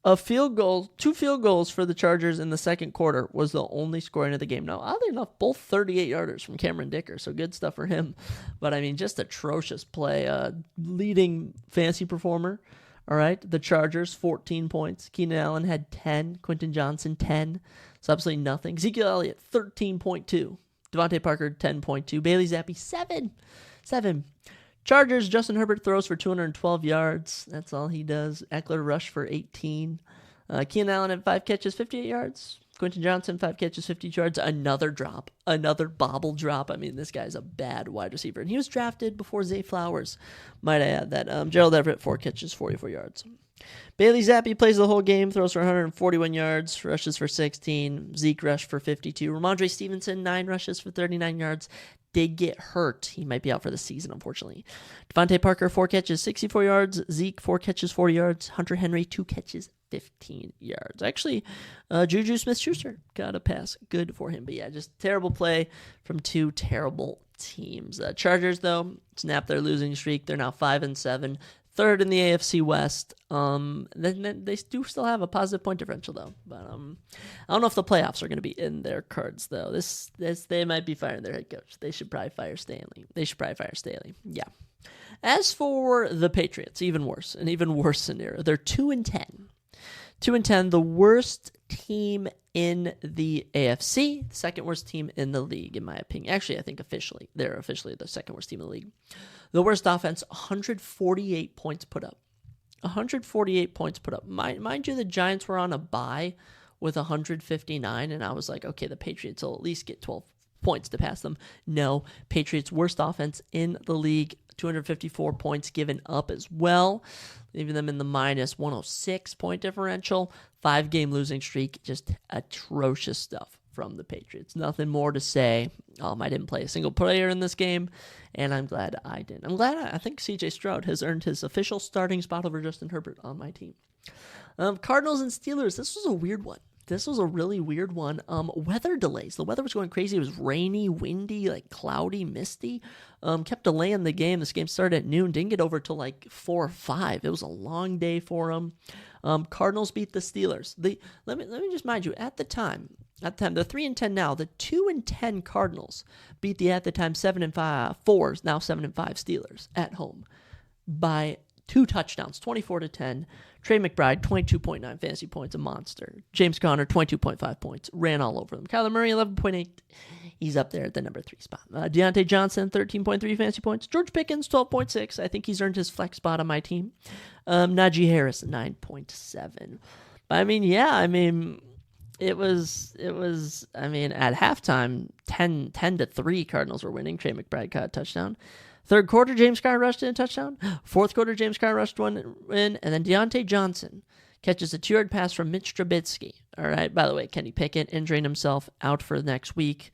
[SPEAKER 1] two field goals for the Chargers in the second quarter was the only scoring of the game. Now, oddly enough, both 38-yarders from Cameron Dicker, so good stuff for him. But, I mean, just atrocious play. Leading fantasy performer, all right? The Chargers, 14 points. Keenan Allen had 10. Quentin Johnson, 10. So absolutely nothing. Ezekiel Elliott, 13.2. Devontae Parker, 10.2. Bailey Zappi, 7. Chargers, Justin Herbert throws for 212 yards. That's all he does. Eckler rushed for 18. Keenan Allen had 5 catches, 58 yards. Quentin Johnson, 5 catches, 50 yards. Another drop. Another bobble drop. I mean, this guy's a bad wide receiver. And he was drafted before Zay Flowers. Might I add that. Gerald Everett, 4 catches, 44 yards. Bailey Zappi plays the whole game, throws for 141 yards, rushes for 16. Zeke rushed for 52. Ramondre Stevenson, 9 rushes for 39 yards. Did get hurt. He might be out for the season, unfortunately. Devontae Parker, 4 catches, 64 yards. Zeke, 4 catches, 40 yards. Hunter Henry, 2 catches, 15 yards. Actually, Juju Smith-Schuster got a pass. Good for him. But yeah, just terrible play from 2 terrible teams. Chargers, though, snapped their losing streak. They're now 5-7. Third in the AFC West. Then they do still have a positive point differential, though. But I don't know if the playoffs are going to be in their cards, though. This they might be firing their head coach. They should probably fire Staley. Yeah. As for the Patriots, even worse, an even worse scenario. They're 2-10. 2-10, the worst team in the AFC, the second worst team in the league, in my opinion. Actually, I think they're officially the second worst team in the league. The worst offense, 148 points put up. 148 points put up. Mind you, the Giants were on a bye with 159, and I was like, okay, the Patriots will at least get 12 points to pass them. No, Patriots' worst offense in the league, 254 points given up as well, leaving them in the minus 106 point differential. 5-game losing streak, just atrocious stuff from the Patriots. Nothing more to say. I didn't play a single player in this game, and I'm glad I didn't. I think C.J. Stroud has earned his official starting spot over Justin Herbert on my team. Cardinals and Steelers, this was a weird one. This was a really weird one. Weather delays. The weather was going crazy. It was rainy, windy, like cloudy, misty. Kept delaying the game. This game started at noon. Didn't get over till like 4 or 5. It was a long day for them. Cardinals beat the Steelers. Let me just mind you, at the time, they're 3-10 now. The 2-10 Cardinals beat the at the time 7-4, now 7-5 Steelers at home by 2 touchdowns, 24-10. Trey McBride, 22.9 fantasy points, a monster. James Conner, 22.5 points, ran all over them. Kyler Murray, 11.8. He's up there at the number 3 spot. Deontay Johnson, 13.3 fantasy points. George Pickens, 12.6. I think he's earned his flex spot on my team. Najee Harris, 9.7. But it was, at halftime, 10-3 Cardinals were winning. Trey McBride caught a touchdown. Third quarter, James Conner rushed in a touchdown. Fourth quarter, James Conner rushed one in. And then Deontay Johnson catches a 2-yard pass from Mitch Trubisky. All right, by the way, Kenny Pickett injuring himself, out for the next week.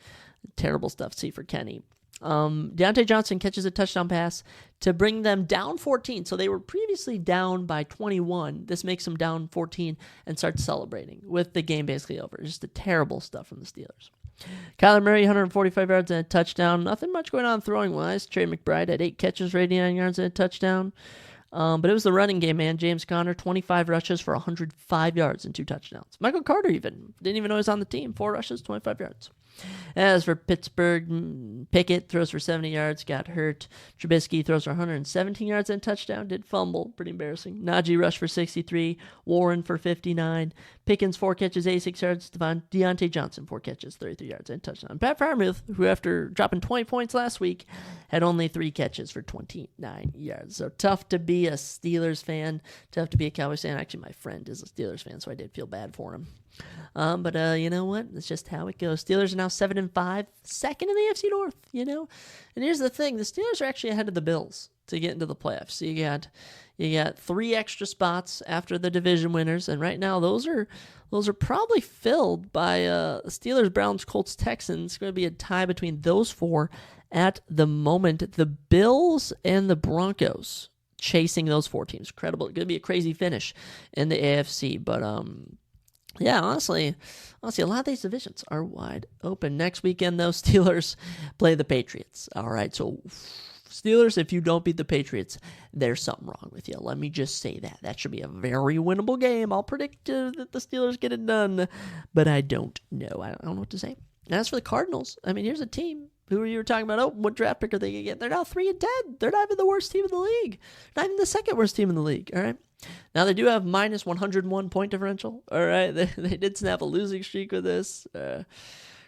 [SPEAKER 1] Terrible stuff to see for Kenny. Deontay Johnson catches a touchdown pass to bring them down 14. So they were previously down by 21. This makes them down 14 and start celebrating with the game basically over. Just the terrible stuff from the Steelers. Kyler Murray, 145 yards and a touchdown. Nothing much going on throwing-wise. Trey McBride had 8 catches, 89 yards and a touchdown. But it was the running game, man. James Conner, 25 rushes for 105 yards and 2 touchdowns. Michael Carter didn't even know he was on the team. 4 rushes, 25 yards. As for Pittsburgh, Pickett throws for 70 yards, got hurt. Trubisky throws for 117 yards and a touchdown, did fumble, pretty embarrassing. Najee rushed for 63, Warren for 59, Pickens 4 catches, 86 yards, Deontay Johnson 4 catches, 33 yards and a touchdown. Pat Freiermuth, who after dropping 20 points last week, had only 3 catches for 29 yards. So tough to be a Steelers fan, tough to be a Cowboys fan. Actually, my friend is a Steelers fan, so I did feel bad for him. But you know what? It's just how it goes. Steelers are now 7-5, second in the AFC North, And here's the thing. The Steelers are actually ahead of the Bills to get into the playoffs. So you got 3 extra spots after the division winners. And right now, those are probably filled by Steelers, Browns, Colts, Texans. It's going to be a tie between those 4 at the moment. The Bills and the Broncos chasing those 4 teams. Incredible. It's going to be a crazy finish in the AFC. But, yeah, honestly, a lot of these divisions are wide open. Next weekend, though, Steelers play the Patriots. All right, so Steelers, if you don't beat the Patriots, there's something wrong with you. Let me just say that. That should be a very winnable game. I'll predict that the Steelers get it done, but I don't know. I don't know what to say. And as for the Cardinals, here's a team. Who were you talking about? Oh, what draft pick are they going to get? They're now 3-10. They're not even the worst team in the league. Not even the second worst team in the league, all right? Now, they do have minus 101 point differential, all right? They did snap a losing streak with this.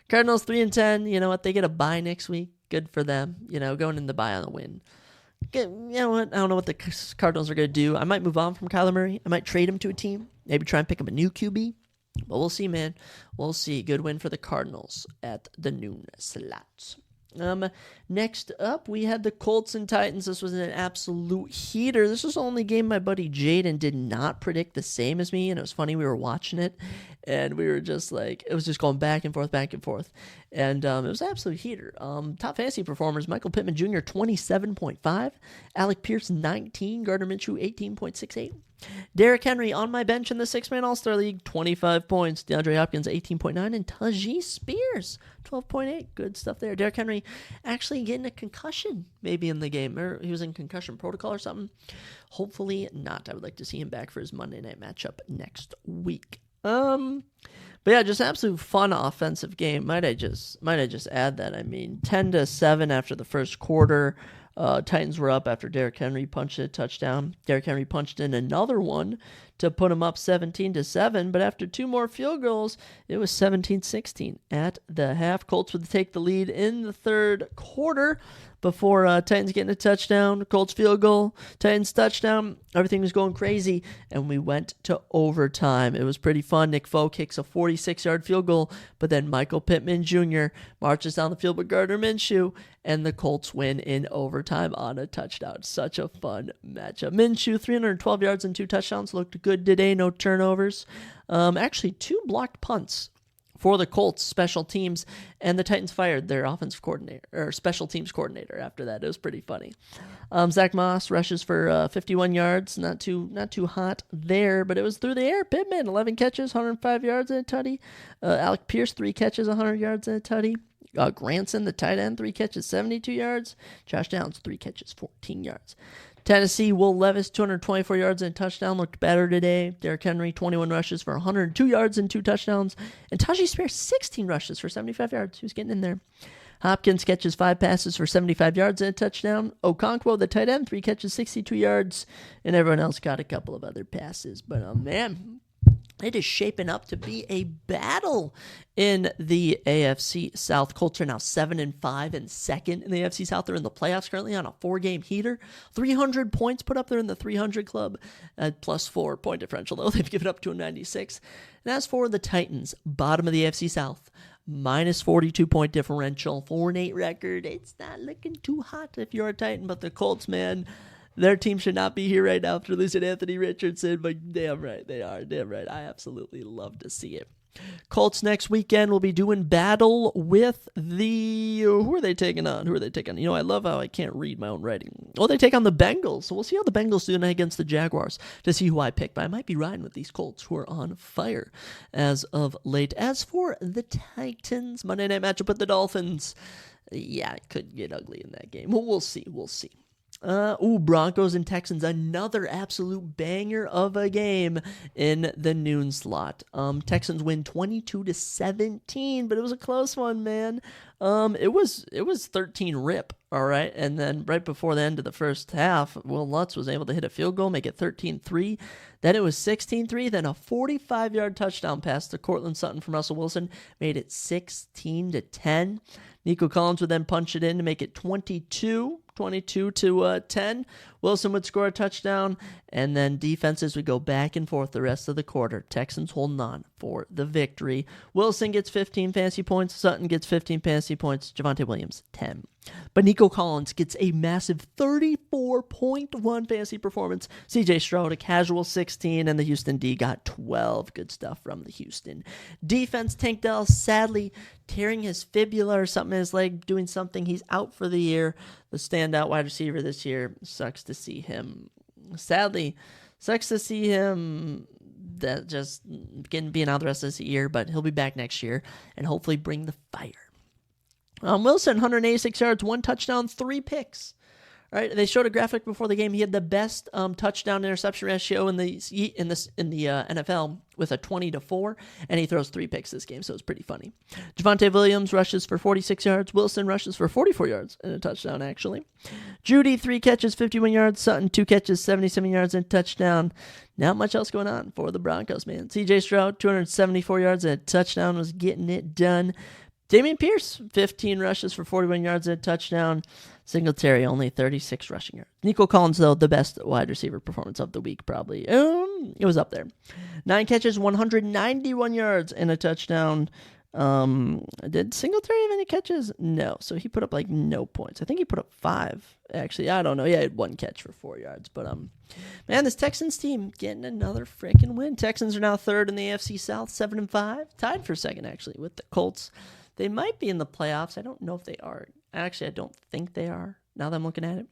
[SPEAKER 1] Cardinals 3-10. You know what? They get a bye next week. Good for them, going in the bye on the win. You know what? I don't know what the Cardinals are going to do. I might move on from Kyler Murray. I might trade him to a team. Maybe try and pick up a new QB. But we'll see, man. We'll see. Good win for the Cardinals at the noon slot. Next up, we had the Colts and Titans. This was an absolute heater. This was the only game my buddy Jaden did not predict the same as me, and it was funny. We were watching it, and we were just like, it was just going back and forth, and it was an absolute heater. Top fantasy performers, Michael Pittman Jr., 27.5, Alec Pierce, 19, Gardner Minshew, 18.68. Derrick Henry on my bench in the 6-man All-Star League, 25 points. DeAndre Hopkins, 18.9. And Tajee Spears, 12.8. Good stuff there. Derrick Henry actually getting a concussion maybe in the game. Or he was in concussion protocol or something. Hopefully not. I would like to see him back for his Monday night matchup next week. But yeah, just absolute fun offensive game. Might I just add that? 10-7 after the first quarter. Titans were up after Derrick Henry punched a touchdown. Derrick Henry punched in another one to put him up 17-7, but after 2 more field goals, it was 17-16 at the half. Colts would take the lead in the third quarter before Titans getting a touchdown. Colts field goal, Titans touchdown. Everything was going crazy, and we went to overtime. It was pretty fun. Nick Foe kicks a 46-yard field goal, but then Michael Pittman Jr. marches down the field with Gardner Minshew, and the Colts win in overtime on a touchdown. Such a fun matchup. Minshew, 312 yards and 2 touchdowns. Looked good today. No turnovers. Actually, 2 blocked punts for the Colts special teams, and the Titans fired their offensive coordinator or special teams coordinator after that. It was pretty funny. Zach Moss rushes for 51 yards. Not too hot there, but it was through the air. Pittman, 11 catches, 105 yards and a tutty. Alec Pierce, 3 catches, 100 yards and a tutty. Granson, the tight end, 3 catches, 72 yards. Josh Downs, 3 catches, 14 yards. Tennessee, Will Levis, 224 yards and a touchdown, looked better today. Derrick Henry, 21 rushes for 102 yards and 2 touchdowns. And Tajee Spears, 16 rushes for 75 yards. Who's getting in there? Hopkins catches 5 passes for 75 yards and a touchdown. Okonkwo, the tight end, 3 catches, 62 yards. And everyone else got a couple of other passes. But, man, it is shaping up to be a battle in the AFC South. Colts are now 7-5 and second in the AFC South. They're in the playoffs currently on a 4-game heater. 300 points put up there in the 300 club. Plus 4 point differential, though. They've given up 296. And as for the Titans, bottom of the AFC South, minus 42 point differential, 4-8 record. It's not looking too hot if you're a Titan, but the Colts, man, their team should not be here right now after losing Anthony Richardson, but damn right they are. Damn right. I absolutely love to see it. Colts next weekend will be doing battle with the... Who are they taking on? I love how I can't read my own writing. Oh, they take on the Bengals. So we'll see how the Bengals do tonight against the Jaguars to see who I pick. But I might be riding with these Colts who are on fire as of late. As for the Titans, Monday night matchup with the Dolphins. Yeah, it could get ugly in that game. We'll see. Broncos and Texans, another absolute banger of a game in the noon slot. Texans win 22-17, but it was a close one, man. It was 13 rip, all right? And then right before the end of the first half, Will Lutz was able to hit a field goal, make it 13-3. Then it was 16-3, then a 45-yard touchdown pass to Cortland Sutton from Russell Wilson made it 16-10. Nico Collins would then punch it in to make it 22-10. Wilson would score a touchdown, and then defenses would go back and forth the rest of the quarter. Texans holding on for the victory. Wilson gets 15 fantasy points. Sutton gets 15 fantasy points. Javonte Williams, 10. But Nico Collins gets a massive 34.1 fantasy performance. CJ Stroud, a casual 16, and the Houston D got 12. Good stuff from the Houston defense. Tank Dell, sadly, tearing his fibula or something in his leg, doing something. He's out for the year. The standout wide receiver this year. Sucks to see him. Sadly, sucks to see him that just being out the rest of this year, but he'll be back next year and hopefully bring the fire. Wilson, 186 yards, 1 touchdown, 3 picks. All right, they showed a graphic before the game. He had the best touchdown interception ratio in the NFL with a 20-4, and he throws 3 picks this game, so it's pretty funny. Javonte Williams rushes for 46 yards. Wilson rushes for 44 yards and a touchdown, actually. Judy, 3 catches, 51 yards. Sutton, 2 catches, 77 yards and a touchdown. Not much else going on for the Broncos, man. CJ Stroud, 274 yards and a touchdown, was getting it done. Dameon Pierce, 15 rushes for 41 yards and a touchdown. Singletary, only 36 rushing yards. Nico Collins, though, the best wide receiver performance of the week, probably. It was up there. 9 catches, 191 yards and a touchdown. Did Singletary have any catches? No. So he put up, no points. I think he put up 5, actually. I don't know. Yeah, he had 1 catch for 4 yards. But, man, this Texans team getting another freaking win. Texans are now 3rd in the AFC South, 7-5. Tied for 2nd, actually, with the Colts. They might be in the playoffs. I don't know if they are. Actually, I don't think they are, now that I'm looking at it.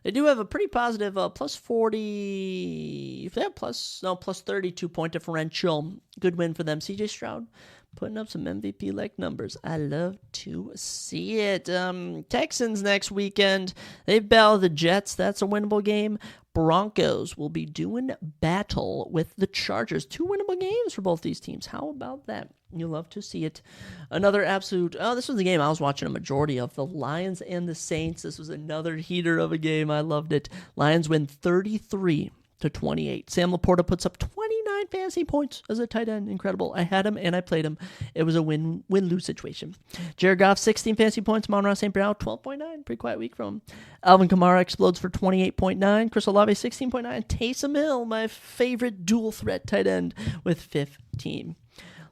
[SPEAKER 1] They do have a pretty positive plus 40, if they have plus 32 point differential. Good win for them. CJ Stroud putting up some MVP-like numbers. I love to see it. Texans next weekend. They battle the Jets. That's a winnable game. Broncos will be doing battle with the Chargers. 2 winnable games for both these teams. How about that? You'll love to see it. Another absolute... this was the game I was watching a majority of. The Lions and the Saints. This was another heater of a game. I loved it. Lions win 33-28. Sam Laporta puts up 29 fantasy points as a tight end. Incredible. I had him and I played him. It was a win-lose situation. Jared Goff, 16 fantasy points. Amon-Ra St. Brown, 12.9. Pretty quiet week from him. Alvin Kamara explodes for 28.9. Chris Olave, 16.9. Taysom Hill, my favorite dual threat tight end, with 15.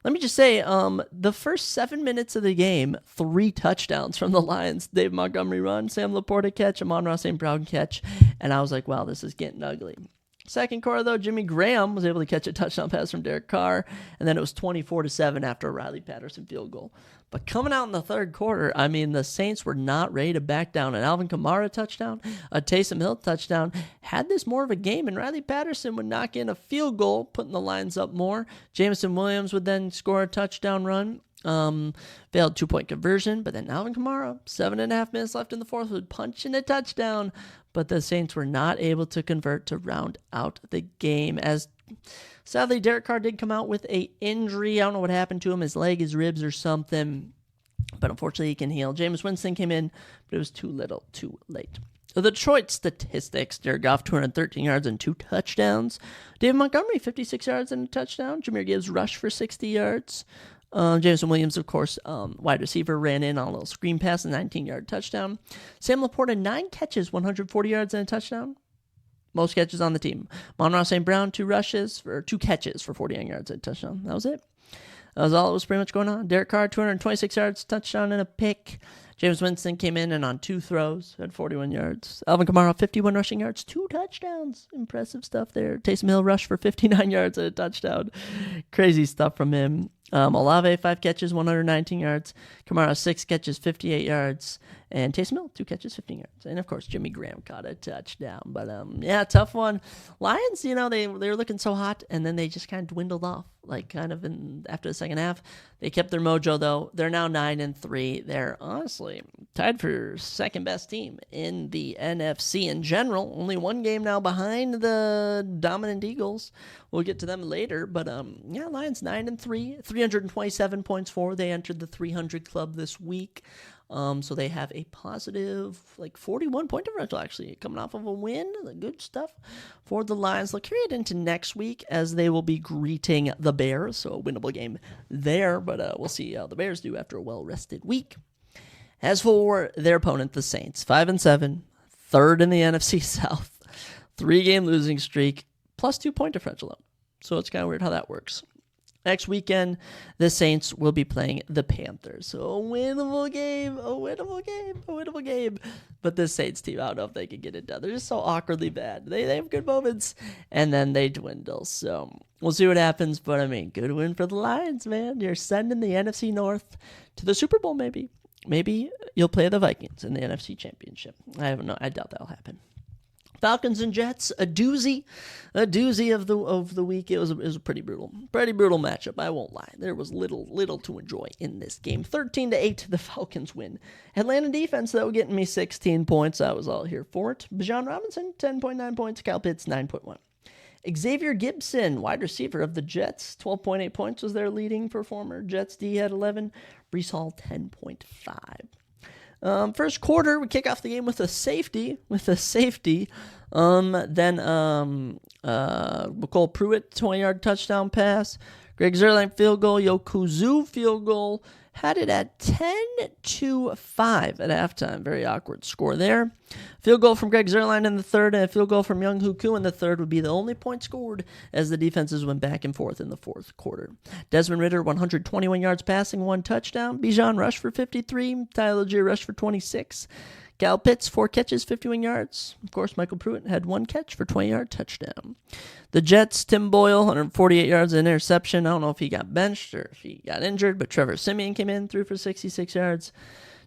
[SPEAKER 1] Let me just say, the first 7 minutes of the game, 3 touchdowns from the Lions. Dave Montgomery run, Sam Laporta catch, Amon-Ra St. Brown catch, and I was like, wow, this is getting ugly. Second quarter, though, Jimmy Graham was able to catch a touchdown pass from Derek Carr, and then it was 24-7 after a Riley Patterson field goal. But coming out in the third quarter, I mean, the Saints were not ready to back down. An Alvin Kamara touchdown, a Taysom Hill touchdown, had this more of a game, and Riley Patterson would knock in a field goal, putting the Lions up more. Jameson Williams would then score a touchdown run. Failed 2-point conversion, but then Alvin Kamara, 7.5 minutes left in the fourth, would punch in a touchdown, but the Saints were not able to convert to round out the game, as sadly Derek Carr did come out with an injury. I don't know what happened to him, his leg, his ribs, or something. but unfortunately he can heal. Jameis Winston came in, but it was too little, too late. The Detroit statistics: Jared Goff, 213 yards and 2 touchdowns. David Montgomery, 56 yards and a touchdown. Jahmyr Gibbs rushed for 60 yards. Jameson Williams, of course, wide receiver, ran in on a little screen pass, a 19-yard touchdown. Sam Laporta, 9 catches, 140 yards and a touchdown. Most catches on the team. Monroe St. Brown, 2 catches for 49 yards and a touchdown. That was it. That was all that was pretty much going on. Derek Carr, 226 yards, touchdown and a pick. James Winston came in and on 2 throws, had 41 yards. Alvin Kamara, 51 rushing yards, 2 touchdowns. Impressive stuff there. Taysom Hill rushed for 59 yards and a touchdown. Crazy stuff from him. Olave, 5 catches, 119 yards. Kamara, 6 catches, 58 yards. And Taysom Hill, 2 catches, 15 yards. And, of course, Jimmy Graham caught a touchdown. But, yeah, tough one. Lions, they were looking so hot, and then they just kind of dwindled off, after the second half. They kept their mojo, though. They're now 9-3. They're honestly tied for second-best team in the NFC in general. Only 1 game now behind the dominant Eagles. We'll get to them later. But, Lions 9-3, 327 points for. They entered the 300 club this week. So they have a positive, 41-point differential, actually, coming off of a win. Good stuff for the Lions. They'll carry it into next week as they will be greeting the Bears, so a winnable game there, but we'll see how the Bears do after a well-rested week. As for their opponent, the Saints, 5-7, third in the NFC South, 3-game losing streak, plus 2-point differential, though. So it's kind of weird how that works. Next weekend, the Saints will be playing the Panthers. So a winnable game. But the Saints team, I don't know if they can get it done. They're just so awkwardly bad. They have good moments, and then they dwindle. So we'll see what happens. But, good win for the Lions, man. You're sending the NFC North to the Super Bowl, maybe. Maybe you'll play the Vikings in the NFC Championship. I doubt that'll happen. Falcons and Jets, a doozy of the week. It was a pretty brutal matchup. I won't lie. There was little to enjoy in this game. 13-8, the Falcons win. Atlanta defense, though, getting me 16 points. I was all here for it. Bijan Robinson, 10.9 points. Kyle Pitts, 9.1. Xavier Gibson, wide receiver of the Jets, 12.8 points was their leading performer. Jets D had 11. Brees Hall, 10.5. First quarter, we kick off the game with a safety. Then Nicole Pruitt, 20-yard touchdown pass. Greg Zuerlein field goal. Yokuzu field goal. Had it at 10-5 at halftime. Very awkward score there. Field goal from Greg Zuerlein in the third, and a field goal from Younghoe Koo in the third would be the only point scored as the defenses went back and forth in the fourth quarter. Desmond Ridder, 121 yards passing, 1 touchdown. Bijan rushed for 53. Tyler Algier rushed for 26. Kyle Pitts, 4 catches, 51 yards. Of course, Michael Pruitt had 1 catch for 20-yard touchdown. The Jets, Tim Boyle, 148 yards, an interception. I don't know if he got benched or if he got injured, but Trevor Siemian came in, threw for 66 yards.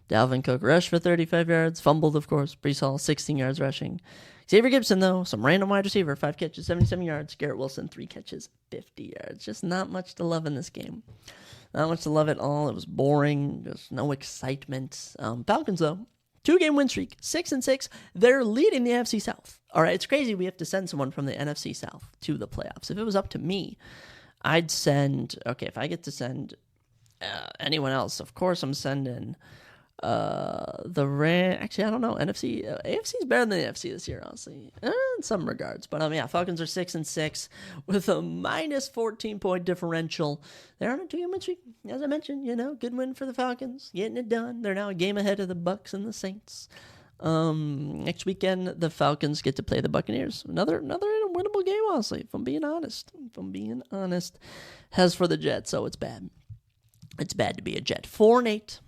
[SPEAKER 1] Dalvin Cook rushed for 35 yards, fumbled, of course. Brees Hall, 16 yards rushing. Xavier Gibson, though, some random wide receiver, 5 catches, 77 yards. Garrett Wilson, 3 catches, 50 yards. Just not much to love in this game. Not much to love at all. It was boring. Just no excitement. Falcons, though, 2-game win streak, 6-6. They're leading the NFC South. All right, it's crazy we have to send someone from the NFC South to the playoffs. If it was up to me, I'd send, if I get to send anyone else, of course I'm sending the Rams. Actually, I don't know. NFC, AFC is better than the NFC this year, honestly, in some regards. But Falcons are 6-6 with a minus 14-point differential. They're on a 2-game win streak, as I mentioned. Good win for the Falcons, getting it done. They're now a game ahead of the Bucs and the Saints. Next weekend, the Falcons get to play the Buccaneers. Another winnable game, honestly. If I'm being honest. As for the Jets, it's bad. It's bad to be a Jet. 4-8.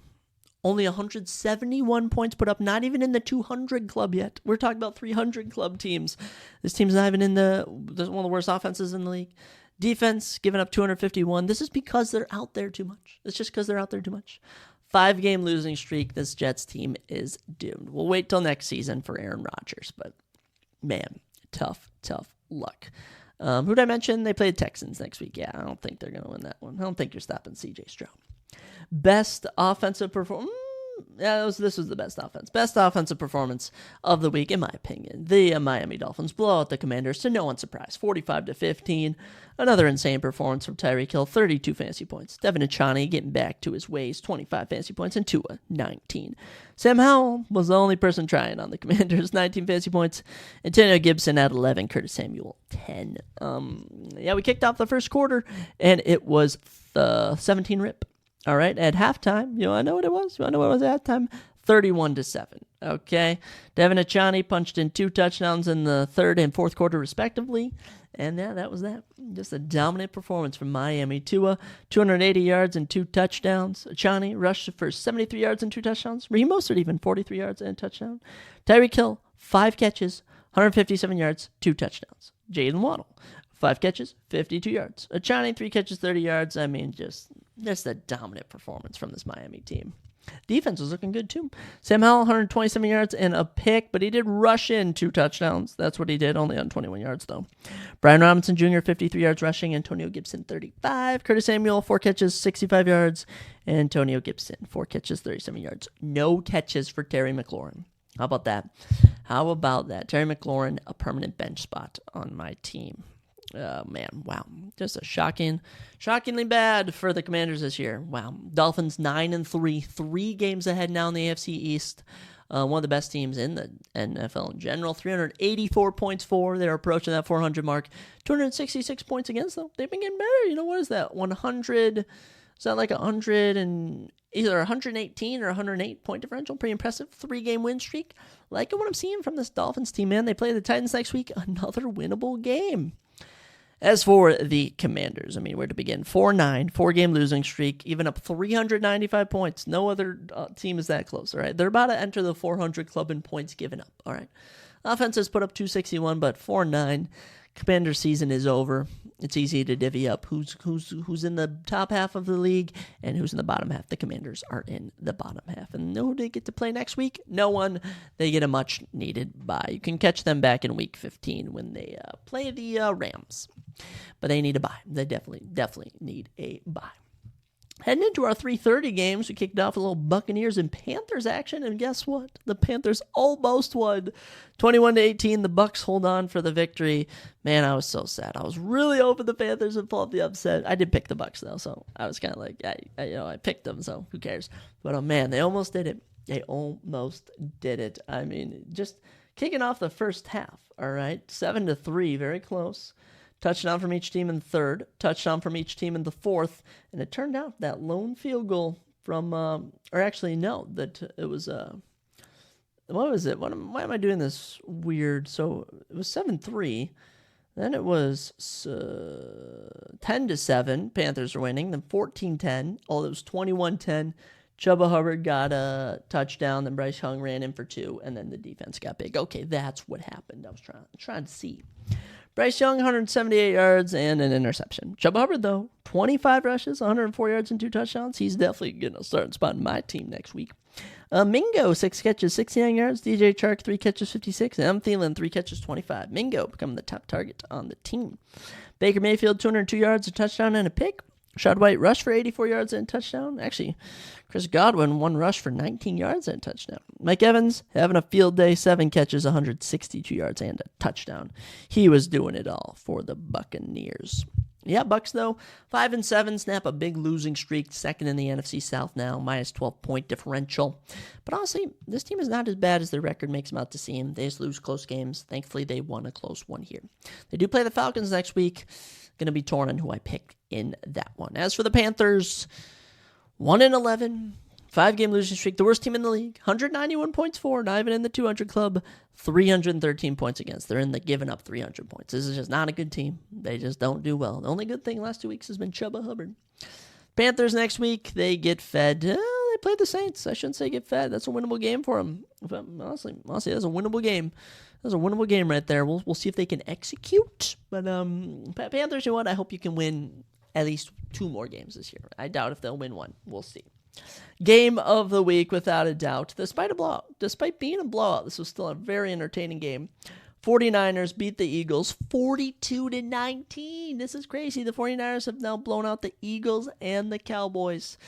[SPEAKER 1] Only 171 points put up, not even in the 200 club yet. We're talking about 300 club teams. This team's not even in one of the worst offenses in the league. Defense, giving up 251. This is because they're out there too much. It's just because they're out there too much. 5-game losing streak. This Jets team is doomed. We'll wait till next season for Aaron Rodgers, but man, tough luck. Who did I mention? They play the Texans next week. Yeah, I don't think they're going to win that one. I don't think you're stopping C.J. Stroud. Best offensive performance. this was the best offense. Best offensive performance of the week, in my opinion. The Miami Dolphins blow out the Commanders to no one's surprise, 45-15. Another insane performance from Tyreek Hill, 32 fantasy points. Devin Achani getting back to his ways, 25 fantasy points, and Tua, 19. Sam Howell was the only person trying on the Commanders, 19 fantasy points. Antonio Gibson at 11, Curtis Samuel, 10. We kicked off the first quarter, and it was the 17 rip. All right, at halftime, I know what it was? I know what it was at halftime? 31-7. Okay, Devin Achani punched in 2 touchdowns in the third and fourth quarter, respectively. And that was that. Just a dominant performance from Miami. Tua, 280 yards and 2 touchdowns. Achani rushed for 73 yards and 2 touchdowns. Raheem Mostert even 43 yards and a touchdown. Tyreek Hill, 5 catches, 157 yards, 2 touchdowns. Jayden Waddle, 5 catches, 52 yards. Achani, 3 catches, 30 yards. I mean, just a dominant performance from this Miami team. Defense was looking good, too. Sam Howell, 127 yards and a pick, but he did rush in 2 touchdowns. That's what he did, only on 21 yards, though. Brian Robinson Jr., 53 yards rushing. Antonio Gibson, 35. Curtis Samuel, 4 catches, 65 yards. Antonio Gibson, 4 catches, 37 yards. No catches for Terry McLaurin. How about that? Terry McLaurin, a permanent bench spot on my team. Man, wow. Just a shockingly bad for the Commanders this year. Wow. Dolphins 9-3, 3 games ahead now in the AFC East. One of the best teams in the NFL in general. 384 points for. They're approaching that 400 mark. 266 points against them. They've been getting better. What is that? 100? Is that like 100 and either 118 or 108 point differential? Pretty impressive. 3-game win streak. Liking what I'm seeing from this Dolphins team, man. They play the Titans next week. Another winnable game. As for the Commanders, where to begin? 4-9, 4-game losing streak, even up 395 points. No other team is that close, all right? They're about to enter the 400 club in points given up, all right? Offense has put up 261, but 4-9. Commander season is over. It's easy to divvy up who's in the top half of the league and who's in the bottom half. The Commanders are in the bottom half. And who do they get to play next week? No one. They get a much-needed bye. You can catch them back in Week 15 when they play the Rams. But they need a bye. They definitely need a bye. Heading into our 3:30 games, we kicked off a little Buccaneers and Panthers action, and guess what? The Panthers almost won, 21-18. The Bucs hold on for the victory. Man, I was so sad. I was really hoping the Panthers would pull up the upset. I did pick the Bucs though, so I was kind of like, I picked them, so who cares? But oh man, they almost did it. Just kicking off the first half. All right, 7-3, very close. Touchdown from each team in the third, touchdown from each team in the fourth, and it turned out that lone field goal from, that it was, what was it? Why am I doing this weird? So it was 7-3, then it was 10-7, Panthers are winning, then 14-10, it was 21-10, Chuba Hubbard got a touchdown, then Bryce Young ran in for 2, and then the defense got big. Okay, that's what happened. I was trying to see. Bryce Young, 178 yards and an interception. Chuba Hubbard, though, 25 rushes, 104 yards and 2 touchdowns. He's definitely getting a starting spot in my team next week. Mingo, 6 catches, 69 yards. DJ Chark, 3 catches, 56. And M. Thielen, 3 catches, 25. Mingo becoming the top target on the team. Baker Mayfield, 202 yards, a touchdown and a pick. Rashad White rushed for 84 yards and a touchdown. Actually, Chris Godwin, 1 rush for 19 yards and a touchdown. Mike Evans having a field day, 7 catches, 162 yards and a touchdown. He was doing it all for the Buccaneers. Yeah, Bucs, though, 5-7, snap a big losing streak, second in the NFC South now, minus 12-point differential. But honestly, this team is not as bad as their record makes them out to seem. They just lose close games. Thankfully, they won a close one here. They do play the Falcons next week. Going to be torn on who I pick in that one. As for the Panthers, 1-11, 5-game losing streak, the worst team in the league, 191 points for, not even in the 200 club, 313 points against. They're in the giving up 300 points. This is just not a good team. They just don't do well. The only good thing the last 2 weeks has been Chuba Hubbard. Panthers next week, they get fed. They play the Saints. I shouldn't say get fed. That's a winnable game for them. Honestly, that's a winnable game. That's a winnable game right there. We'll see if they can execute. But Panthers, you know what? I hope you can win at least 2 more games this year. I doubt if they'll win 1. We'll see. Game of the week, without a doubt. Despite being a blowout, this was still a very entertaining game. 49ers beat the Eagles 42-19. This is crazy. The 49ers have now blown out the Eagles and the Cowboys.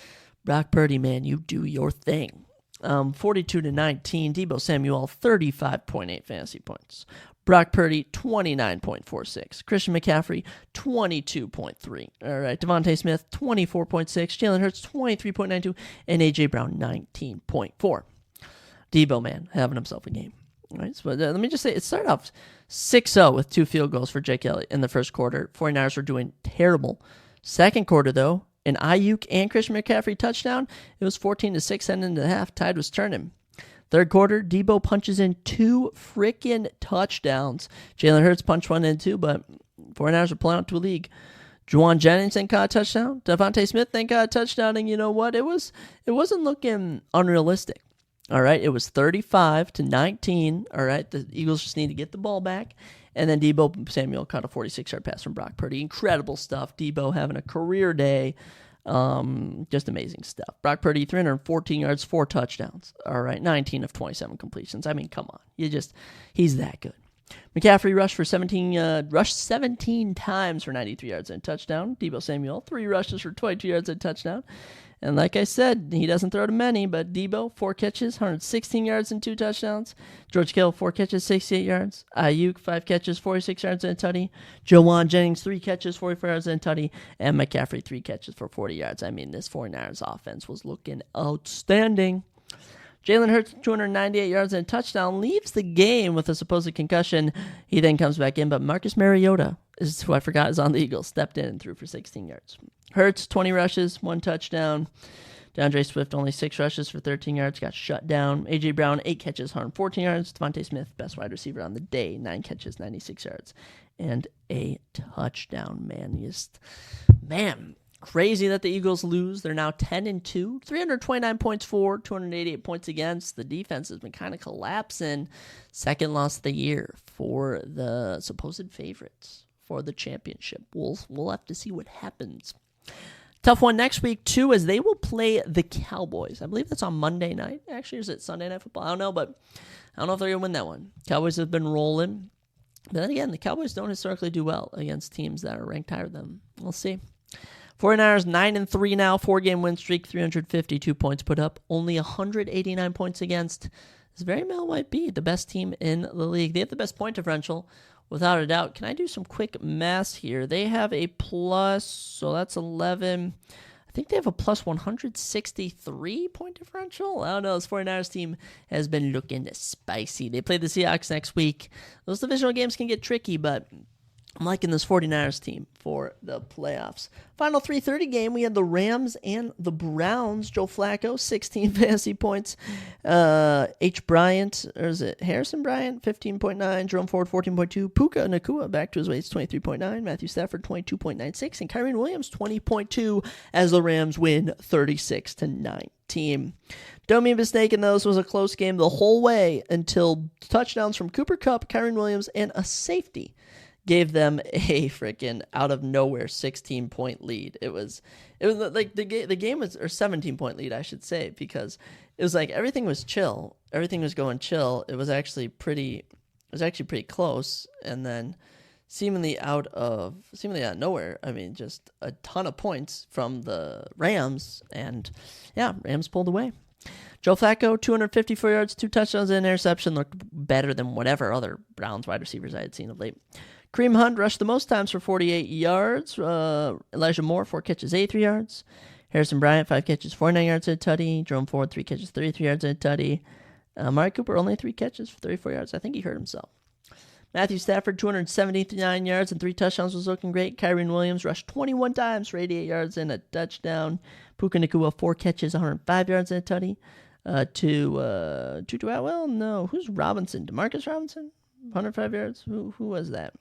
[SPEAKER 1] Brock Purdy, man, you do your thing. 42-19. Deebo Samuel, 35.8 fantasy points. Brock Purdy, 29.46. Christian McCaffrey, 22.3. All right, Devontae Smith, 24.6. Jalen Hurts, 23.92. And A.J. Brown, 19.4. Deebo, man, having himself a game. All right, so let me just say, it started off 6-0 with 2 field goals for Jake Elliott in the first quarter. 49ers were doing terrible. Second quarter, though, an Ayuk and Christian McCaffrey touchdown. It was 14-6 heading into the half. Tide was turning. Third quarter, Deebo punches in 2 freaking touchdowns. Jalen Hurts punched one in too, but 49ers were pulling out to a league. Juwan Jennings then got a touchdown. Devontae Smith then got a touchdown, and you know what? It wasn't looking unrealistic. All right, it was 35-19. All right, the Eagles just need to get the ball back. And then Deebo Samuel caught a 46-yard pass from Brock Purdy. Incredible stuff. Deebo having a career day. Just amazing stuff. Brock Purdy, 314 yards, 4 touchdowns. All right, 19 of 27 completions. I mean, come on. He's that good. McCaffrey rushed 17 times for 93 yards and a touchdown. Deebo Samuel, 3 rushes for 22 yards and a touchdown. And like I said, he doesn't throw to many, but Deebo, 4 catches, 116 yards and 2 touchdowns. George Kittle, 4 catches, 68 yards. Ayuk, 5 catches, 46 yards and a tutty. Juwan Jennings, 3 catches, 44 yards and a tutty. And McCaffrey, 3 catches for 40 yards. I mean, this 49ers offense was looking outstanding. Jalen Hurts, 298 yards and a touchdown, leaves the game with a supposed concussion. He then comes back in, but Marcus Mariota, is who I forgot is on the Eagles, stepped in and threw for 16 yards. Hurts, 20 rushes, 1 touchdown. DeAndre Swift, only 6 rushes for 13 yards, got shut down. A.J. Brown, 8 catches, 114 yards. Devontae Smith, best wide receiver on the day, 9 catches, 96 yards, and a touchdown. Man, crazy that the Eagles lose. They're now 10-2, 329 points for, 288 points against. The defense has been kind of collapsing. Second loss of the year for the supposed favorites for the championship. We'll have to see what happens. Tough one next week, too, as they will play the Cowboys. I believe that's on Monday night. Actually, is it Sunday Night Football? I don't know, but I don't know if they're going to win that one. Cowboys have been rolling. But then again, the Cowboys don't historically do well against teams that are ranked higher than them. We'll see. 49ers 9-3 now, 4-game win streak, 352 points put up, only 189 points against. This very well might be the best team in the league. They have the best point differential, without a doubt. Can I do some quick math here? They have a plus, so that's 11. I think they have a plus 163 point differential. I don't know. This 49ers team has been looking spicy. They play the Seahawks next week. Those divisional games can get tricky, but I'm liking this 49ers team for the playoffs. Final 3:30 game, we had the Rams and the Browns. Joe Flacco, 16 fantasy points. H. Bryant, or is it Harrison Bryant, 15.9. Jerome Ford, 14.2. Puka Nacua, back to his weights, 23.9. Matthew Stafford, 22.96. And Kyren Williams, 20.2, as the Rams win 36-19. Don't be mistaken, though, this was a close game the whole way until touchdowns from Cooper Kupp, Kyren Williams, and a safety gave them a freaking out of nowhere 16-point lead. It was like the game was, or 17-point lead, I should say, because it was like everything was chill. Everything was going chill. It was actually pretty close. And then seemingly out of nowhere, I mean, just a ton of points from the Rams, and yeah, Rams pulled away. Joe Flacco, 254 yards, 2 touchdowns and an interception, looked better than whatever other Browns wide receivers I had seen of late. Kareem Hunt rushed the most times for 48 yards. Elijah Moore, 4 catches, 83 yards. Harrison Bryant, 5 catches, 49 yards and a tutty. Jerome Ford, 3 catches, 33 yards and a tutty. Amari Cooper, only 3 catches for 34 yards. I think he hurt himself. Matthew Stafford, 279 yards and 3 touchdowns, was looking great. Kyren Williams rushed 21 times for 88 yards and a touchdown. Puka Nacua, 4 catches, 105 yards and a tutty. Tutu Atwell? No. Who's Robinson? DeMarcus Robinson? 105 yards? Who was that?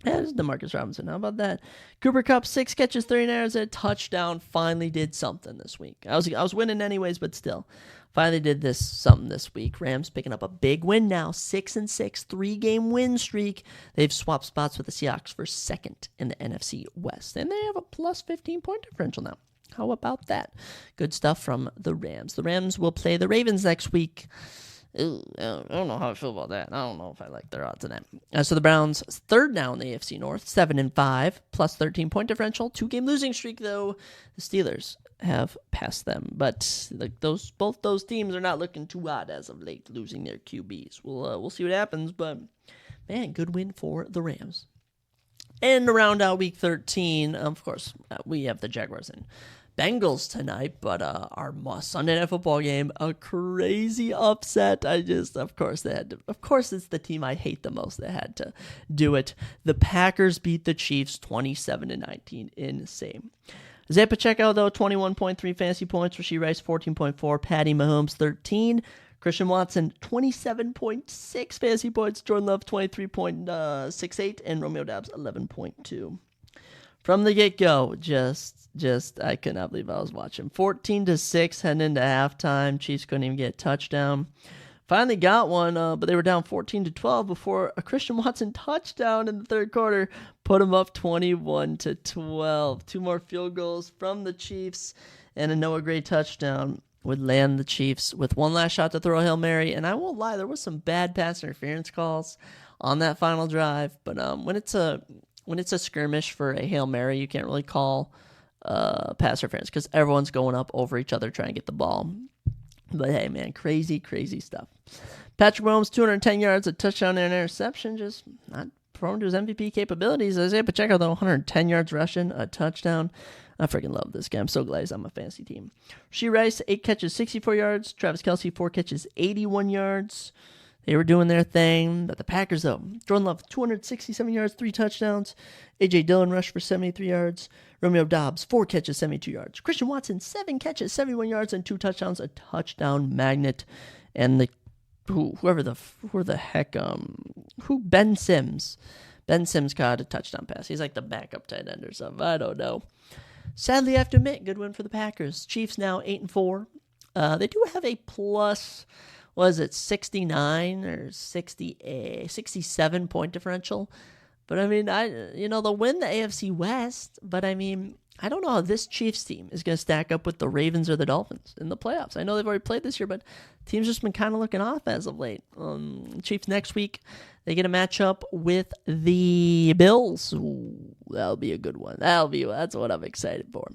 [SPEAKER 1] Yeah, it is DeMarcus Robinson. How about that? Cooper Kupp, 6 catches, 39 yards, and a touchdown. Finally did something this week. I was winning anyways, but still. Finally did something this week. Rams picking up a big win now. 6-6, 3-game win streak. They've swapped spots with the Seahawks for second in the NFC West. And they have a plus 15-point differential now. How about that? Good stuff from the Rams. The Rams will play the Ravens next week. Ooh, I don't know how I feel about that. I don't know if I like their odds in that. So the Browns, third now in the AFC North, 7-5, plus 13-point differential. 2-game losing streak, though. The Steelers have passed them. But both those teams are not looking too hot as of late, losing their QBs. We'll see what happens, but, man, good win for the Rams. And to round out Week 13, of course, we have the Jaguars and Bengals tonight, but our Sunday Night Football game, a crazy upset. Of course, it's the team I hate the most that had to do it. The Packers beat the Chiefs 27-19. Insane. Isaiah Pacheco, though, 21.3 fantasy points. Rashee Rice, 14.4. Patty Mahomes, 13. Christian Watson, 27.6 fantasy points. Jordan Love, 23.68. And Romeo Doubs, 11.2. From the get-go, just I could not believe I was watching. 14-6 heading into halftime. Chiefs couldn't even get a touchdown. Finally got one, but they were down 14-12 before a Christian Watson touchdown in the third quarter put them up 21-12. 2 more field goals from the Chiefs and a Noah Gray touchdown would land the Chiefs with one last shot to throw a Hail Mary. And I won't lie, there was some bad pass interference calls on that final drive. But when it's a skirmish for a Hail Mary, you can't really call pass interference because everyone's going up over each other trying to get the ball. But hey, man, crazy, crazy stuff. Patrick Mahomes, 210 yards, a touchdown and an interception, just not prone to his MVP capabilities. Isaiah Pacheco, though, 110 yards rushing, a touchdown. I freaking love this guy. I'm so glad he's on my fantasy team. Rashee Rice, 8 catches, 64 yards. Travis Kelce, 4 catches, 81 yards. They were doing their thing. But the Packers, though, Jordan Love, 267 yards, 3 touchdowns. A.J. Dillon rushed for 73 yards. Romeo Doubs, 4 catches, 72 yards. Christian Watson, 7 catches, 71 yards, and 2 touchdowns. A touchdown magnet. And Ben Sims. Ben Sims caught a touchdown pass. He's like the backup tight end or something. I don't know. Sadly, I have to admit, good win for the Packers. Chiefs now 8-4. They do have a plus, 69 or 67 point differential. But I mean, they'll win the AFC West. But I mean, I don't know how this Chiefs team is going to stack up with the Ravens or the Dolphins in the playoffs. I know they've already played this year, but the team's just been kind of looking off as of late. Chiefs next week, they get a matchup with the Bills. Ooh, that'll be a good one. That's what I'm excited for.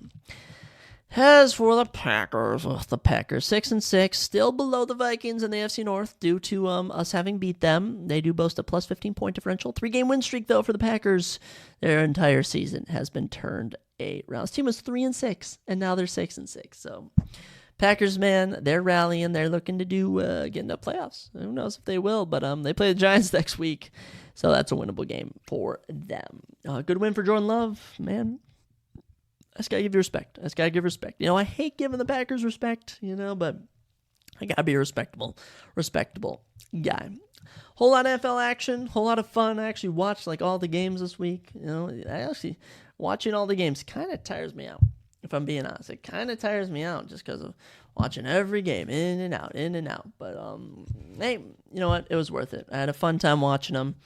[SPEAKER 1] As for the Packers, 6-6, still below the Vikings in the AFC North due to us having beat them. They do boast a plus 15-point differential. 3-game win streak, though, for the Packers. Their entire season has been turned around. This team was 3-6, and now they're 6-6. So, Packers, man, they're rallying. They're looking to get into playoffs. Who knows if they will, but they play the Giants next week, so that's a winnable game for them. Good win for Jordan Love, man. I just gotta give you respect. I hate giving the Packers respect, but I gotta be a respectable guy. Whole lot of NFL action, whole lot of fun. I actually watched all the games this week. Watching all the games kind of tires me out, if I'm being honest. It kind of tires me out just because of watching every game in and out. But hey, you know what? It was worth it. I had a fun time watching them.